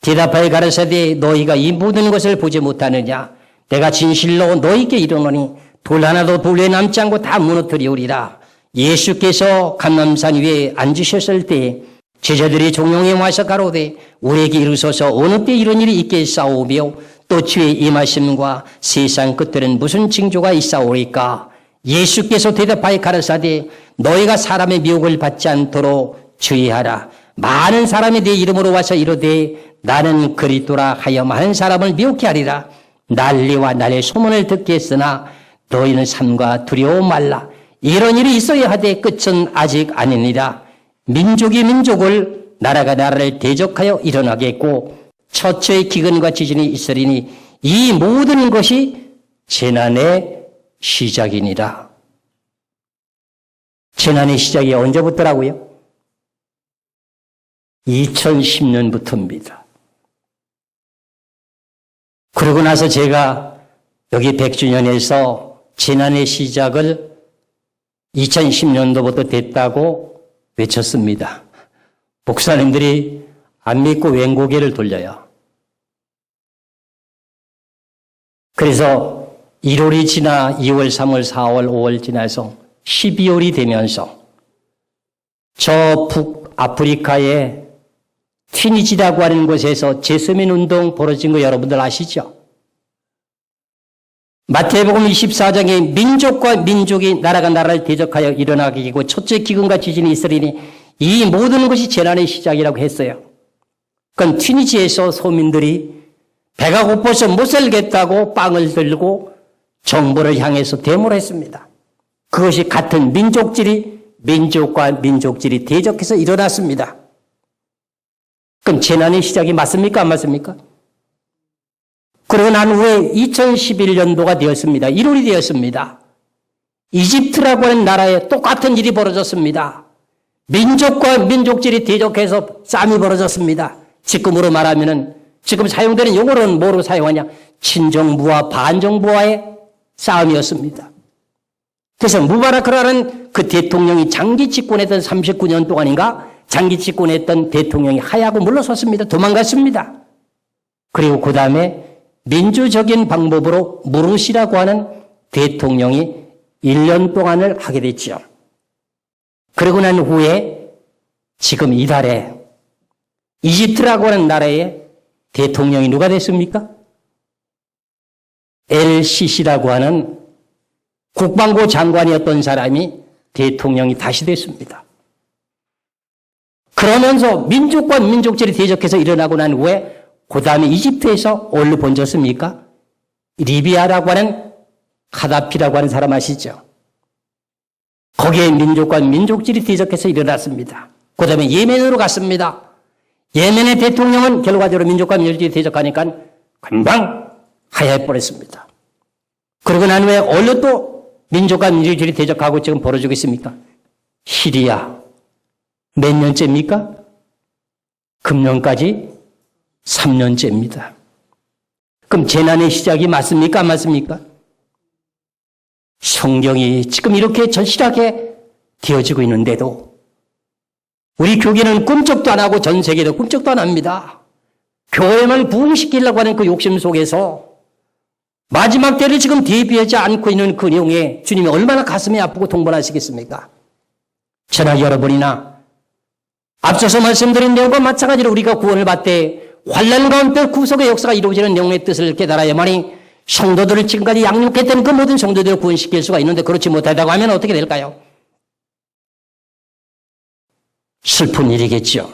대답하여 가라사대 너희가 이 모든 것을 보지 못하느냐? 내가 진실로 너희에게 이르노니 돌 하나도 돌에 남지 않고 다 무너뜨리우리라. 예수께서 감람산 위에 앉으셨을 때 제자들이 종용에 와서 가로되 우리에게 이르소서 어느 때 이런 일이 있겠사오며 또 주의 임하심과 세상 끝들은 무슨 징조가 있사오리까? 예수께서 대답하여 가라사대 너희가 사람의 미혹을 받지 않도록 주의하라. 많은 사람이 내 이름으로 와서 이르되 나는 그리스도라 하여 많은 사람을 미혹케 하리라. 난리와 나의 소문을 듣게 했으나 너희는 삼가 두려워 말라. 이런 일이 있어야 하되 끝은 아직 아니니라. 민족이 민족을 나라가 나라를 대적하여 일어나겠고 처처의 기근과 지진이 있으리니 이 모든 것이 재난의 시작이니라. 재난의 시작이 언제부터라고요? 2010년부터입니다. 그러고 나서 제가 여기 100주년에서 재난의 시작을 2010년도부터 됐다고 외쳤습니다. 목사님들이 안 믿고 왼고개를 돌려요. 그래서 1월이 지나 2월, 3월, 4월, 5월 지나서 12월이 되면서 저 북아프리카의 튀니지라고 하는 곳에서 제스민 운동 벌어진 거 여러분들 아시죠? 마태복음 24장에 민족과 민족이 나라가 나라를 대적하여 일어나게 되고 첫째 기근과 지진이 있으리니 이 모든 것이 재난의 시작이라고 했어요. 그건 튀니지에서 서민들이 배가 고파서 못 살겠다고 빵을 들고 정부를 향해서 데모를 했습니다. 그것이 같은 민족끼리 민족과 민족질이 대적해서 일어났습니다. 그럼 재난의 시작이 맞습니까? 안 맞습니까? 그러고 난 후에 2011년도가 되었습니다. 1월이 되었습니다. 이집트라고 하는 나라에 똑같은 일이 벌어졌습니다. 민족과 민족질이 대적해서 싸움이 벌어졌습니다. 지금으로 말하면은 지금 사용되는 용어로는 뭐로 사용하냐? 친정부와 반정부와의 싸움이었습니다. 그래서 무바라크라는 그 대통령이 장기 집권했던 39년 동안인가 장기 집권했던 대통령이 하야고 물러섰습니다. 도망갔습니다. 그리고 그 다음에 민주적인 방법으로 무르시라고 하는 대통령이 1년 동안을 하게 됐죠. 그러고 난 후에 지금 이달에 이집트라고 하는 나라의 대통령이 누가 됐습니까? LCC라고 하는 국방부 장관이었던 사람이 대통령이 다시 됐습니다. 그러면서 민족과 민족질이 대적해서 일어나고 난 후에 그 다음에 이집트에서 어디로 번졌습니까? 리비아라고 하는 카다피라고 하는 사람 아시죠? 거기에 민족과 민족질이 대적해서 일어났습니다. 그 다음에 예멘으로 갔습니다. 예멘의 대통령은 결과적으로 민족과 민족질이 대적하니까 금방 하야해버렸습니다. 그러고 난 후에 어디로 또 민족과 민족질이 대적하고 지금 벌어지고 있습니까? 시리아. 몇 년째입니까? 금년까지 3년째입니다. 그럼 재난의 시작이 맞습니까? 안 맞습니까? 성경이 지금 이렇게 절실하게 되어지고 있는데도 우리 교계는 꿈쩍도 안 하고 전 세계도 꿈쩍도 안 합니다. 교회만 부흥시키려고 하는 그 욕심 속에서 마지막 때를 지금 대비하지 않고 있는 그 내용에 주님이 얼마나 가슴이 아프고 동반하시겠습니까? 저나 여러분이나 앞서서 말씀드린 내용과 마찬가지로 우리가 구원을 받되 환난 가운데 구속의 역사가 이루어지는 영의 뜻을 깨달아야만이 성도들을 지금까지 양육했던 그 모든 성도들을 구원시킬 수가 있는데 그렇지 못하다고 하면 어떻게 될까요? 슬픈 일이겠죠.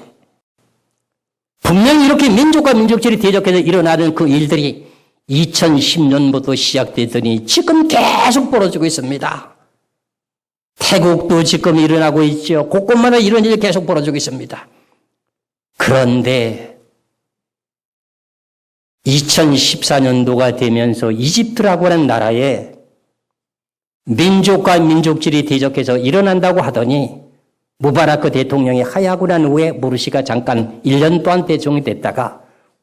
분명히 이렇게 민족과 민족질이 대적해서 일어나는 그 일들이 2010년부터 시작되더니 지금 계속 벌어지고 있습니다. 태국도 지금 일어나고 있죠. 곳곳마다 이런 일이 계속 벌어지고 있습니다. 그런데 2014년도가 되면서 이집트라고 하는 나라에 민족과 민족질이 대적해서 일어난다고 하더니 무바라크 대통령이 하야고 난 후에 무르시가 잠깐 1년 동안 대통령이 됐다가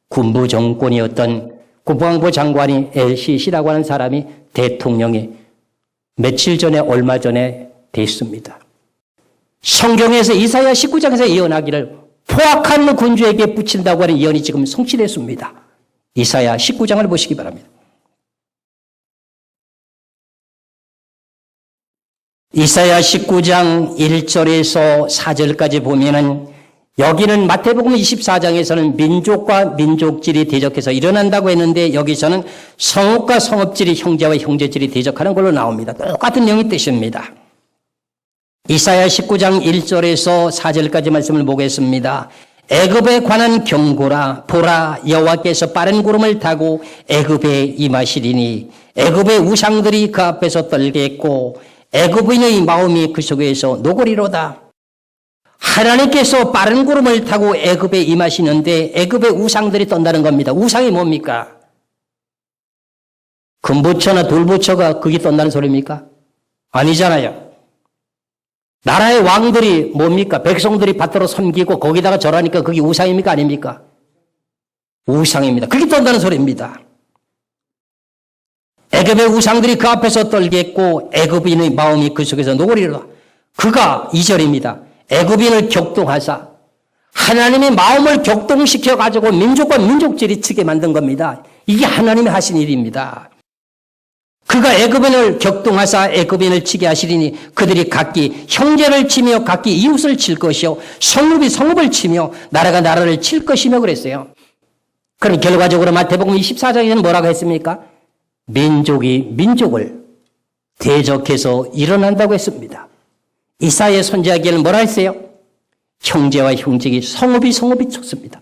군부 정권이었던 국방부 장관이 LCC라고 하는 사람이 대통령이 며칠 전에 얼마 전에 됐습니다. 성경에서 이사야 19장에서 예언하기를 포악한 군주에게 붙인다고 하는 예언이 지금 성취됐습니다. 이사야 19장을 보시기 바랍니다. 이사야 19장 1절에서 4절까지 보면은 여기는 마태복음 24장에서는 민족과 민족질이 대적해서 일어난다고 했는데 여기서는 성읍과 성읍질이 형제와 형제질이 대적하는 걸로 나옵니다. 똑같은 내용의 뜻입니다. 이사야 19장 1절에서 4절까지 말씀을 보겠습니다. 애굽에 관한 경고라. 보라, 여호와께서 빠른 구름을 타고 애굽에 임하시리니 애굽의 우상들이 그 앞에서 떨겠고 애굽인의 마음이 그 속에서 녹으리로다. 하나님께서 빠른 구름을 타고 애굽에 임하시는데 애굽의 우상들이 떤다는 겁니다. 우상이 뭡니까? 금부처나 돌부처가 그게 떤다는 소리입니까? 아니잖아요. 나라의 왕들이 뭡니까? 백성들이 밭으로 섬기고 거기다가 절하니까 그게 우상입니까? 아닙니까? 우상입니다. 그게 떤다는 소리입니다. 애굽의 우상들이 그 앞에서 떨겠고 애굽인의 마음이 그 속에서 녹으리로다. 그가 2절입니다. 애굽인을 격동하사 하나님의 마음을 격동시켜 가지고 민족과 민족질이 치게 만든 겁니다. 이게 하나님이 하신 일입니다. 그가 애굽인을 격동하사 애굽인을 치게 하시리니 그들이 각기 형제를 치며 각기 이웃을 칠 것이요 성읍이 성읍을 치며 나라가 나라를 칠 것이며 그랬어요. 그럼 결과적으로 마태복음 24장에는 뭐라고 했습니까? 민족이 민족을 대적해서 일어난다고 했습니다. 이사야의 선지자에게는 뭐라 했어요? 형제와 형제기 성읍이 성읍이 쳤습니다.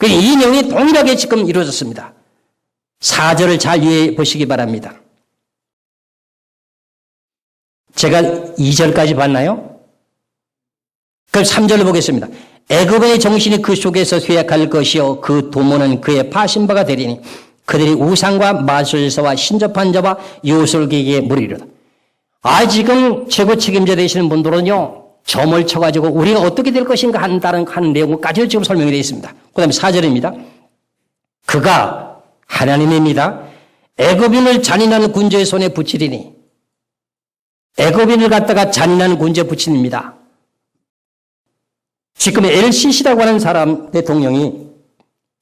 이 내용이 동일하게 지금 이루어졌습니다. 4절을 잘 이해해 보시기 바랍니다. 제가 2절까지 봤나요? 그럼 3절을 보겠습니다. 애굽의 정신이 그 속에서 쇠약할 것이요 그 도모는 그의 파신 바가 되리니 그들이 우상과 마술사와 신접한 자와 요술기기에 무리리로다. 지금 최고 책임자 되시는 분들은요 점을 쳐가지고 우리가 어떻게 될 것인가 하는 내용까지 지금 설명이 되어 있습니다. 그 다음에 4절입니다. 그가 하나님입니다. 애굽인을 잔인한 군주의 손에 붙이리니 애굽인을 갖다가 잔인한 군주에 붙입니다. 지금 LCC라고 하는 사람 대통령이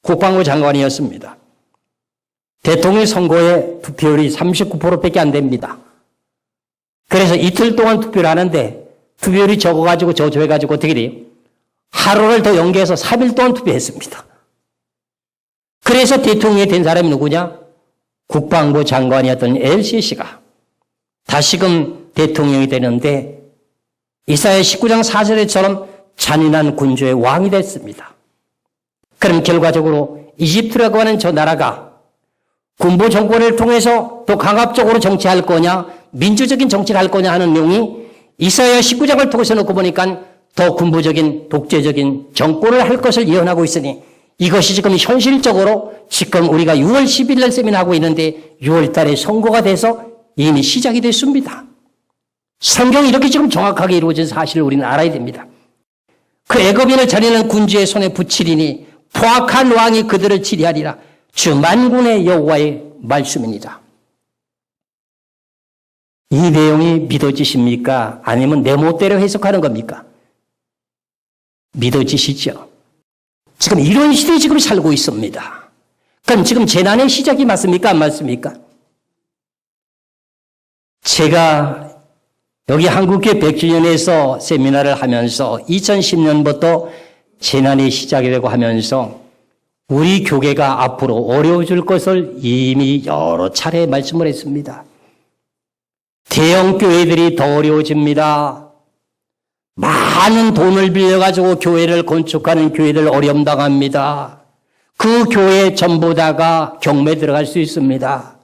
국방부 장관이었습니다. 대통령 선거에 투표율이 39%밖에 안 됩니다. 그래서 이틀 동안 투표를 하는데 투표율이 적어가지고 저조해가지고 어떻게 돼요? 하루를 더 연계해서 3일 동안 투표했습니다. 그래서 대통령이 된 사람이 누구냐? 국방부 장관이었던 LCC가 다시금 대통령이 되는데 이사야 19장 4절에처럼 잔인한 군주의 왕이 됐습니다. 그럼 결과적으로 이집트라고 하는 저 나라가 군부 정권을 통해서 더 강압적으로 정치할 거냐 민주적인 정치를 할 거냐 하는 내용이 이사야 19장을 통해서 놓고 보니까 더 군부적인 독재적인 정권을 할 것을 예언하고 있으니 이것이 지금 현실적으로 지금 우리가 6월 10일 날 세미나하고 있는데 6월 달에 선거가 돼서 이미 시작이 됐습니다. 성경이 이렇게 지금 정확하게 이루어진 사실을 우리는 알아야 됩니다. 그 애굽인을 잔인한 군주의 손에 붙이리니 포악한 왕이 그들을 치리하리라. 주 만군의 여호와의 말씀입니다. 이 내용이 믿어지십니까? 아니면 내 멋대로 해석하는 겁니까? 믿어지시죠? 지금 이런 시대에 지금 살고 있습니다. 그럼 지금 재난의 시작이 맞습니까? 안 맞습니까? 제가 여기 한국교회 100주년에서 세미나를 하면서 2010년부터 재난이 시작이 되고 하면서 우리 교회가 앞으로 어려워질 것을 이미 여러 차례 말씀을 했습니다. 대형 교회들이 더 어려워집니다. 많은 돈을 빌려가지고 교회를 건축하는 교회들 어려움 당합니다. 그 교회 전부 다가 경매 들어갈 수 있습니다.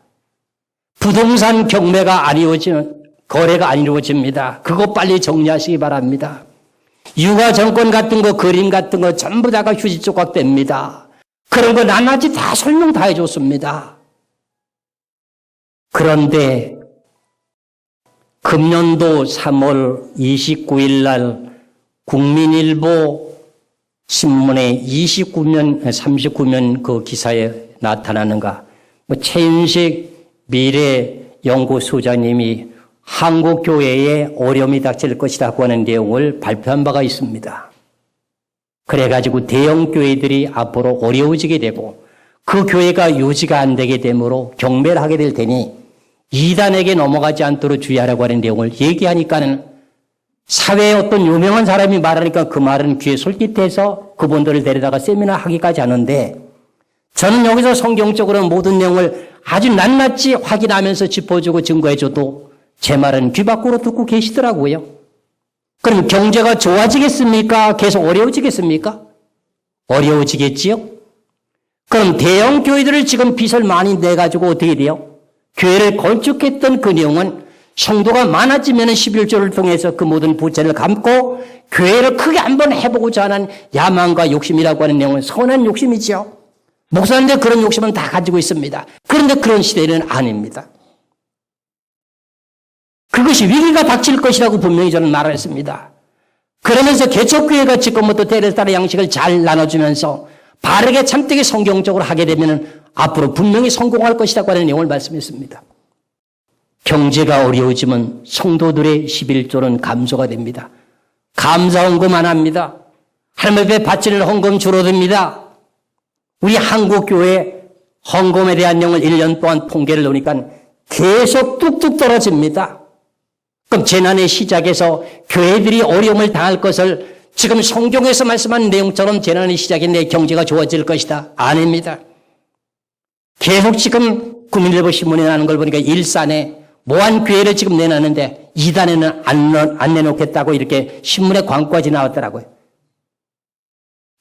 부동산 경매가 안 이루어지는 거래가 안 이루어집니다. 그거 빨리 정리하시기 바랍니다. 육아 정권 같은 거, 그림 같은 거 전부 다가 휴지 조각 됩니다. 그런 거 나나지 다 설명 다 해줬습니다. 그런데 금년도 3월 29일 날 국민일보 신문에 39면 그 기사에 나타나는가. 최윤식 미래연구소장님이 한국교회에 어려움이 닥칠 것이라고 하는 내용을 발표한 바가 있습니다. 그래가지고 대형 교회들이 앞으로 어려워지게 되고 그 교회가 유지가 안 되게 되므로 경매를 하게 될 테니 이단에게 넘어가지 않도록 주의하라고 하는 내용을 얘기하니까는 사회에 어떤 유명한 사람이 말하니까 그 말은 귀에 솔깃해서 그분들을 데려다가 세미나 하기까지 하는데 저는 여기서 성경적으로 모든 내용을 아주 낱낱이 확인하면서 짚어주고 증거해줘도 제 말은 귀 밖으로 듣고 계시더라고요. 그럼 경제가 좋아지겠습니까? 계속 어려워지겠습니까? 어려워지겠지요? 그럼 대형 교회들을 지금 빚을 많이 내가지고 어떻게 돼요? 교회를 건축했던 그 내용은 성도가 많아지면 11조를 통해서 그 모든 부채를 갚고 교회를 크게 한번 해보고자 하는 야망과 욕심이라고 하는 내용은 선한 욕심이죠. 목사인데 그런 욕심은 다 가지고 있습니다. 그런데 그런 시대는 아닙니다. 그것이 위기가 닥칠 것이라고 분명히 저는 말했습니다. 그러면서 개척교회가 지금부터 때를 따라 양식을 잘 나눠주면서 바르게 참되게 성경적으로 하게 되면 앞으로 분명히 성공할 것이라고 하는 내용을 말씀했습니다. 경제가 어려워지면 성도들의 11조는 감소가 됩니다. 감사 헌금 안 합니다. 하나님 앞에 바치는 헌금 줄어듭니다. 우리 한국교회 헌금에 대한 내용을 1년 동안 통계를 놓으니까 계속 뚝뚝 떨어집니다. 그럼 재난의 시작에서 교회들이 어려움을 당할 것을 지금 성경에서 말씀한 내용처럼 재난의 시작인데 경제가 좋아질 것이다. 아닙니다. 계속 지금 국민일보 신문에 나는 걸 보니까 일산에 모안교회를 지금 내놨는데 2단에는 안 내놓겠다고 이렇게 신문에 광고까지 나왔더라고요.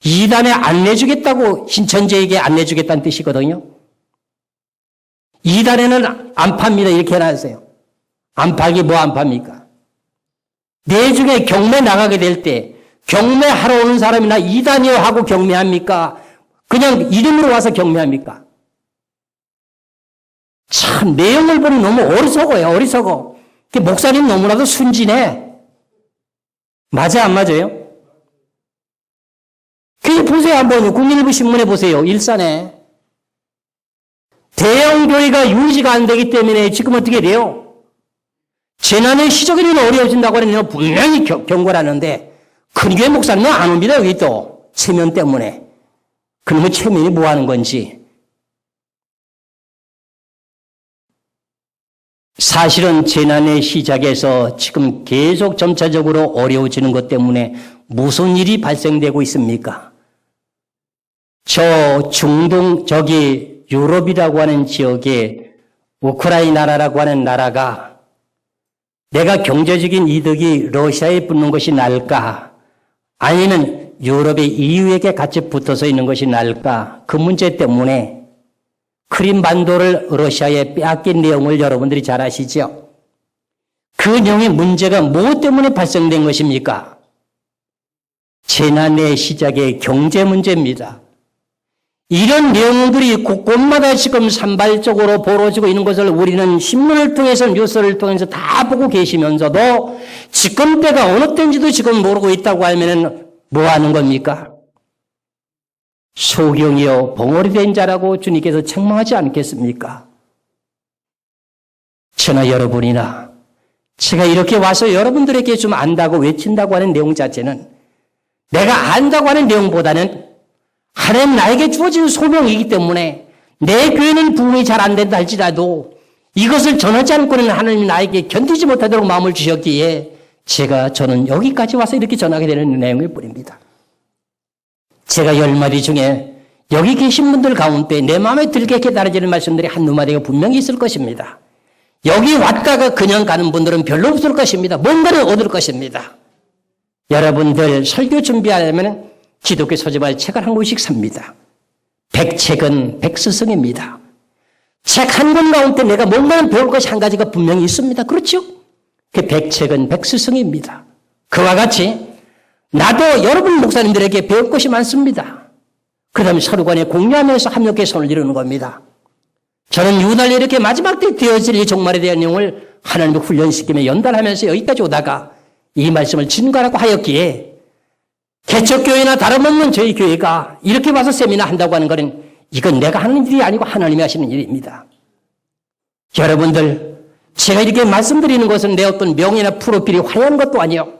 2단에 안 내주겠다고 신천지에게 안 내주겠다는 뜻이거든요. 2단에는 안 팝니다. 이렇게 해놨어요. 안 팔기 뭐 안 팝니까? 내중에 경매 나가게 될 때 경매하러 오는 사람이나 이단이요 하고 경매합니까? 그냥 이름으로 와서 경매합니까? 참 내용을 보니 너무 어리석어요. 어리석어. 목사님 너무나도 순진해. 맞아 안 맞아요? 그 보세요 한번 국민일보 신문에 보세요. 일산에 대형 교회가 유지가 안 되기 때문에 지금 어떻게 돼요? 재난의 시적이 어려워진다고 하면 분명히 경고를 하는데 큰교회 목사님은 안 옵니다. 여기 또 체면 때문에. 그러면 체면이 뭐 하는 건지. 사실은 재난의 시작에서 지금 계속 점차적으로 어려워지는 것 때문에 무슨 일이 발생되고 있습니까? 저 중동 저기 유럽이라고 하는 지역에 우크라이나라고 하는 나라가 내가 경제적인 이득이 러시아에 붙는 것이 나을까? 아니면 유럽의 EU에게 같이 붙어서 있는 것이 나을까? 그 문제 때문에 크림반도를 러시아에 빼앗긴 내용을 여러분들이 잘 아시죠? 그 내용의 문제가 무엇 때문에 발생된 것입니까? 재난의 시작의 경제 문제입니다. 이런 내용들이 곳곳마다 지금 산발적으로 벌어지고 있는 것을 우리는 신문을 통해서 뉴스를 통해서 다 보고 계시면서도 지금 때가 어느 때인지도 지금 모르고 있다고 하면 뭐 하는 겁니까? 소경이여 벙어리 된 자라고 주님께서 책망하지 않겠습니까? 저나 여러분이나 제가 이렇게 와서 여러분들에게 좀 안다고 외친다고 하는 내용 자체는 내가 안다고 하는 내용보다는 하나님 나에게 주어진 소명이기 때문에 내 교회는 부흥이 잘 안 된다 할지라도 이것을 전하지 않고는 하나님이 나에게 견디지 못하도록 마음을 주셨기에 저는 여기까지 와서 이렇게 전하게 되는 내용일 뿐입니다. 제가 10마디 중에 여기 계신 분들 가운데 내 마음에 들게 깨달아지는 말씀들이 한두 마디가 분명히 있을 것입니다. 여기 왔다가 그냥 가는 분들은 별로 없을 것입니다. 뭔가를 얻을 것입니다. 여러분들 설교 준비하려면 기독교 소집할 책을 한 권씩 삽니다. 백책은 백스승입니다. 책 한 권 가운데 내가 뭔가를 배울 것이 한 가지가 분명히 있습니다. 그렇죠? 그 백책은 백스승입니다. 그와 같이 나도 여러분 목사님들에게 배울 것이 많습니다. 그 다음에 서로 간에 공유하면서 합력의 손을 이루는 겁니다. 저는 유달리 이렇게 마지막 때 되어질 이 종말에 대한 내용을 하나님의 훈련시키며 연달하면서 여기까지 오다가 이 말씀을 진가라고 하였기에 개척교회나 다름없는 저희 교회가 이렇게 와서 세미나 한다고 하는 것은 이건 내가 하는 일이 아니고 하나님이 하시는 일입니다. 여러분들 제가 이렇게 말씀드리는 것은 내 어떤 명예나 프로필이 화려한 것도 아니요.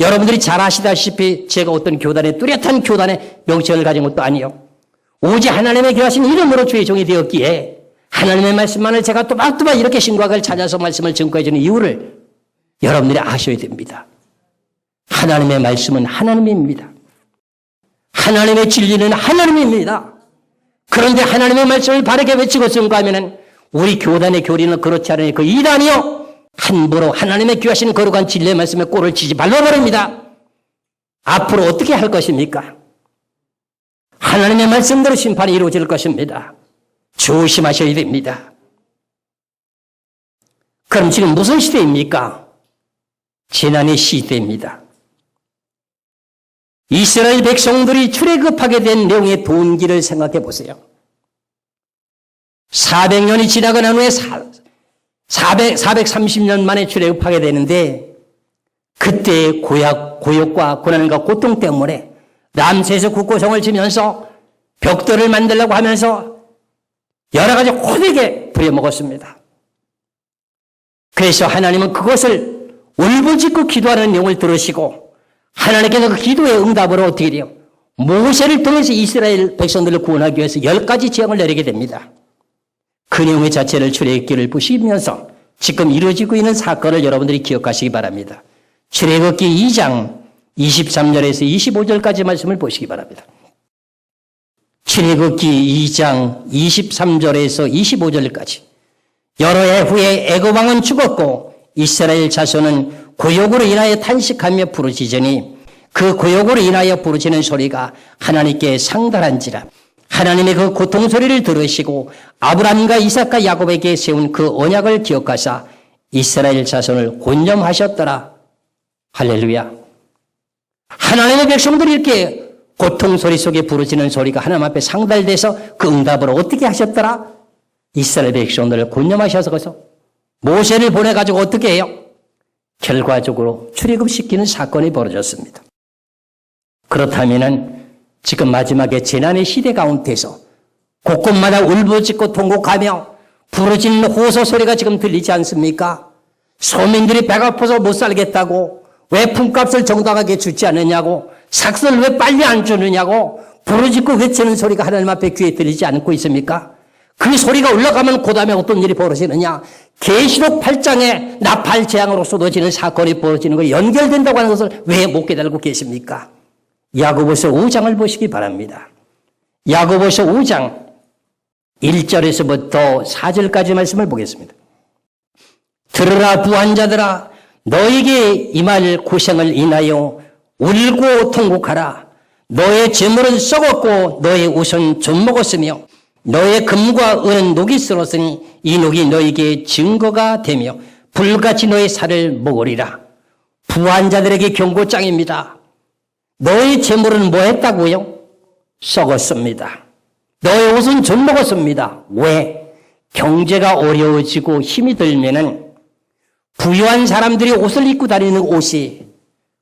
여러분들이 잘 아시다시피 제가 어떤 교단의 뚜렷한 교단의 명칭을 가진 것도 아니요. 오직 하나님의 교하신 이름으로 주의 종이 되었기에 하나님의 말씀만을 제가 또박또박 이렇게 신과를 찾아서 말씀을 증거해 주는 이유를 여러분들이 아셔야 됩니다. 하나님의 말씀은 하나님입니다. 하나님의 진리는 하나님입니다. 그런데 하나님의 말씀을 바르게 외치고 증거하면 우리 교단의 교리는 그렇지 않으니 그 이단이요 함부로 하나님의 귀하신 거룩한 진리의 말씀에 꼴을 치지 말라버립니다. 앞으로 어떻게 할 것입니까? 하나님의 말씀대로 심판이 이루어질 것입니다. 조심하셔야 됩니다. 그럼 지금 무슨 시대입니까? 재난의 시대입니다. 이스라엘 백성들이 출애굽하게 된 내용의 동기를 생각해 보세요. 400년이 지나고 난 후에 430년 만에 출애굽하게 되는데 그때의 고역과 고난과 고통 때문에 람세스 국고성을 지면서 벽돌을 만들려고 하면서 여러 가지 호되게 부려먹었습니다. 그래서 하나님은 그것을 울부짖고 기도하는 내용을 들으시고 하나님께서 그 기도의 응답으로 어떻게 돼요? 모세를 통해서 이스라엘 백성들을 구원하기 위해서 10가지 재앙을 내리게 됩니다. 그 내용의 자체를 출애굽기를 보시면서 지금 이루어지고 있는 사건을 여러분들이 기억하시기 바랍니다. 출애굽기 2장 23절에서 25절까지 말씀을 보시기 바랍니다. 출애굽기 2장 23절에서 25절까지 여러 해 후에 애굽 왕은 죽었고 이스라엘 자손은 고역으로 인하여 탄식하며 부르짖으니 그 고역으로 인하여 부르짖는 소리가 하나님께 상달한지라. 하나님의 그 고통 소리를 들으시고 아브라함과 이삭과 야곱에게 세운 그 언약을 기억하사 이스라엘 자손을 곤념하셨더라. 할렐루야. 하나님의 백성들이 이렇게 고통 소리 속에 부르짖는 소리가 하나님 앞에 상달돼서 그 응답을 어떻게 하셨더라? 이스라엘 백성들을 곤념하셔서 모세를 보내가지고 어떻게 해요? 결과적으로 출애굽시키는 사건이 벌어졌습니다. 그렇다면은 지금 마지막에 재난의 시대 가운데서 곳곳마다 울부짖고 통곡하며 부르짖는 호소 소리가 지금 들리지 않습니까? 서민들이 배가 아파서 못 살겠다고, 왜 품값을 정당하게 주지 않느냐고, 삭스를 왜 빨리 안 주느냐고 부르짖고 외치는 소리가 하나님 앞에 귀에 들리지 않고 있습니까? 그 소리가 올라가면 그 다음에 어떤 일이 벌어지느냐? 계시록 8장에 나팔 재앙으로 쏟아지는 사건이 벌어지는 거 연결된다고 하는 것을 왜 못 깨달고 계십니까? 야고보서 5장을 보시기 바랍니다. 야고보서 5장 1절에서부터 4절까지 말씀을 보겠습니다. 들으라 부한자들아, 너에게 임할 고생을 인하여 울고 통곡하라. 너의 재물은 썩었고 너의 옷은 좀 먹었으며 너의 금과 은은 녹이 쓸었으니 이 녹이 너에게 증거가 되며 불같이 너의 살을 먹으리라. 부한 자들에게 경고장입니다. 너의 재물은 뭐 했다고요? 썩었습니다. 너의 옷은 좀 먹었습니다. 왜? 경제가 어려워지고 힘이 들면은 부유한 사람들이 옷을 입고 다니는 옷이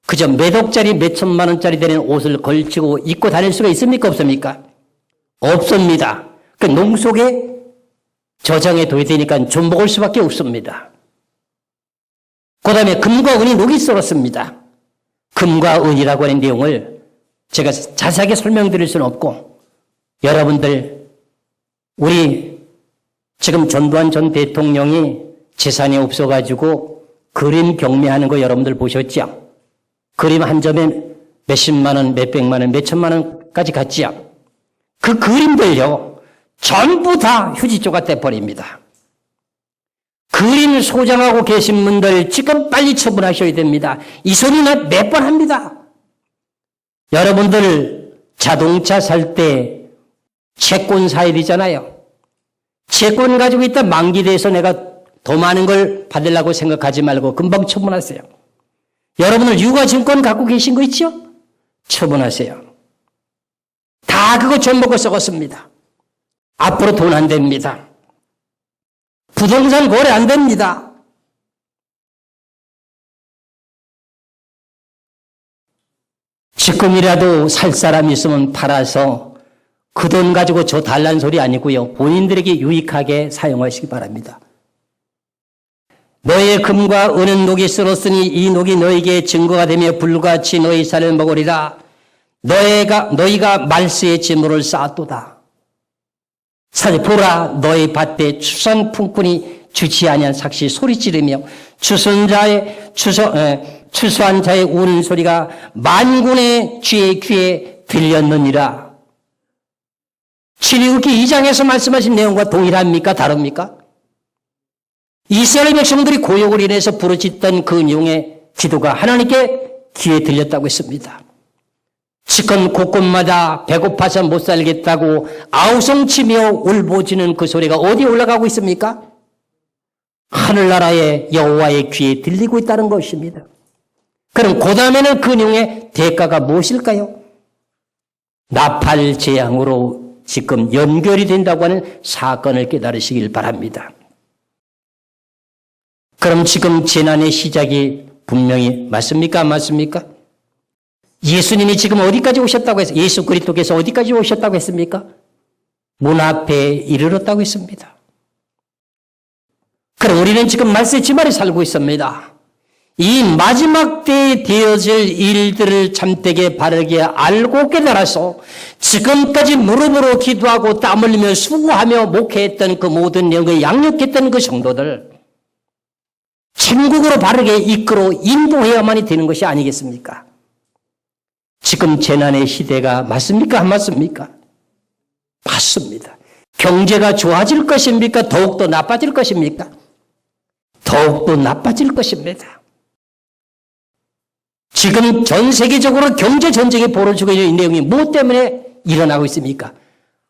그저 몇 억짜리 몇 천만 원짜리 되는 옷을 걸치고 입고 다닐 수가 있습니까? 없습니까? 없습니다. 그 농 속에 저장해 둬야 되니까 좀 먹을 수밖에 없습니다. 그 다음에 금과 은이 녹이 썰었습니다. 금과 은이라고 하는 내용을 제가 자세하게 설명드릴 수는 없고, 여러분들, 우리 지금 전두환 전 대통령이 재산이 없어가지고 그림 경매하는 거 여러분들 보셨죠? 그림 한 점에 몇십만 원, 몇백만 원, 몇천만 원까지 갔지요? 그 그림들요, 전부 다 휴지조각 돼버립니다. 그림 소장하고 계신 분들 지금 빨리 처분하셔야 됩니다. 이 소리 나 몇 번 합니다. 여러분들 자동차 살 때 채권 사야 되잖아요. 채권 가지고 있다 만기돼서 내가 더 많은 걸 받으려고 생각하지 말고 금방 처분하세요. 여러분들 유가증권 갖고 계신 거 있죠? 처분하세요. 다 그거 좀 먹고 썩었습니다. 앞으로 돈 안 됩니다. 부동산 거래 안 됩니다. 지금이라도 살 사람이 있으면 팔아서 그 돈 가지고 저 달란 소리 아니고요. 본인들에게 유익하게 사용하시기 바랍니다. 너의 금과 은은 녹이 쓸었으니 이 녹이 너에게 증거가 되며 불같이 너의 살을 먹으리라. 너희가 말세의 재물을 쌓았도다. 사실 보라, 너의 밭에 추수한 품꾼이 주지 아니한 삭시 소리 지르며 추수한 자의 우는 소리가 만군의 주의 귀에 들렸느니라. 출애굽기 2장에서 말씀하신 내용과 동일합니까? 다릅니까? 이스라엘 백성들이 고역을 인해서 부르짖던 그 내용의 기도가 하나님께 귀에 들렸다고 했습니다. 지금 곳곳마다 배고파서 못 살겠다고 아우성치며 울부짖는 그 소리가 어디에 올라가고 있습니까? 하늘나라의 여호와의 귀에 들리고 있다는 것입니다. 그럼 그 다음에는 그 내용의 대가가 무엇일까요? 나팔 재앙으로 지금 연결이 된다고 하는 사건을 깨달으시길 바랍니다. 그럼 지금 재난의 시작이 분명히 맞습니까? 안 맞습니까? 예수님이 지금 어디까지 오셨다고 했어요? 예수 그리스도께서 어디까지 오셨다고 했습니까? 문 앞에 이르렀다고 했습니다. 그럼 우리는 지금 말세 지말에 살고 있습니다. 이 마지막 때에 되어질 일들을 참되게 바르게 알고 깨달아서 지금까지 무릎으로 기도하고 땀 흘리며 수고하며 목회했던 그 모든 내용을 양육했던 그 성도들 천국으로 바르게 이끌어 인도해야만이 되는 것이 아니겠습니까? 지금 재난의 시대가 맞습니까? 안 맞습니까? 맞습니다. 경제가 좋아질 것입니까? 더욱더 나빠질 것입니까? 더욱더 나빠질 것입니다. 지금 전 세계적으로 경제 전쟁이 벌어지고 있는 내용이 무엇 때문에 일어나고 있습니까?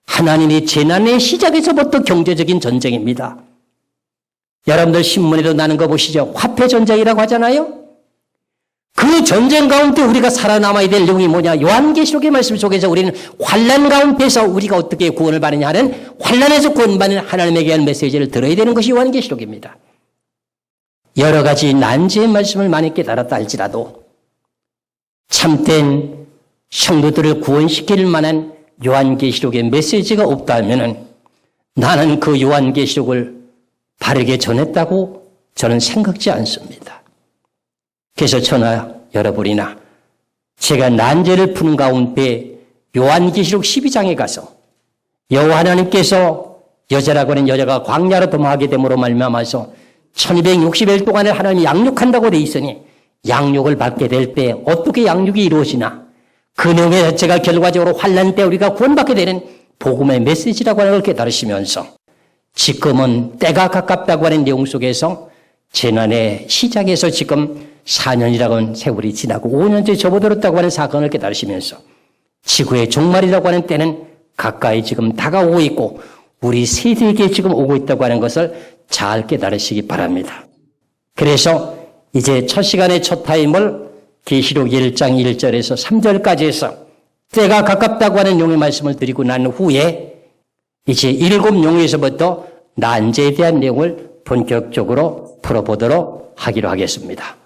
하나님의 재난의 시작에서부터 경제적인 전쟁입니다. 여러분들 신문에도 나는 거 보시죠. 화폐 전쟁이라고 하잖아요. 그 전쟁 가운데 우리가 살아남아야 될 내용이 뭐냐? 요한계시록의 말씀 속에서 우리는 환난 가운데서 우리가 어떻게 구원을 받느냐 하는 환난에서 구원받는 하나님에게 대한 메시지를 들어야 되는 것이 요한계시록입니다. 여러 가지 난제의 말씀을 많이 깨달았다 할지라도 참된 성도들을 구원시킬 만한 요한계시록의 메시지가 없다면 나는 그 요한계시록을 바르게 전했다고 저는 생각지 않습니다. 그래서 저나 여러분이나 제가 난제를 푸는 가운데 요한계시록 12장에 가서 여호와 하나님께서 여자라고 하는 여자가 광야로 도망하게 됨으로 말미암아서 1260일 동안을 하나님이 양육한다고 돼 있으니 양육을 받게 될 때 어떻게 양육이 이루어지나 그 내용의 자체가 결과적으로 환난 때 우리가 구원받게 되는 복음의 메시지라고 하는 걸 깨달으시면서 지금은 때가 가깝다고 하는 내용 속에서 재난의 시작에서 지금 4년이라고 하는 세월이 지나고 5년째 접어들었다고 하는 사건을 깨달으시면서 지구의 종말이라고 하는 때는 가까이 지금 다가오고 있고 우리 세대에게 지금 오고 있다고 하는 것을 잘 깨달으시기 바랍니다. 그래서 이제 첫 시간의 첫 타임을 계시록 1장 1절에서 3절까지 해서 때가 가깝다고 하는 용의 말씀을 드리고 난 후에 이제 7용에서부터 난제에 대한 내용을 본격적으로 풀어보도록 하기로 하겠습니다.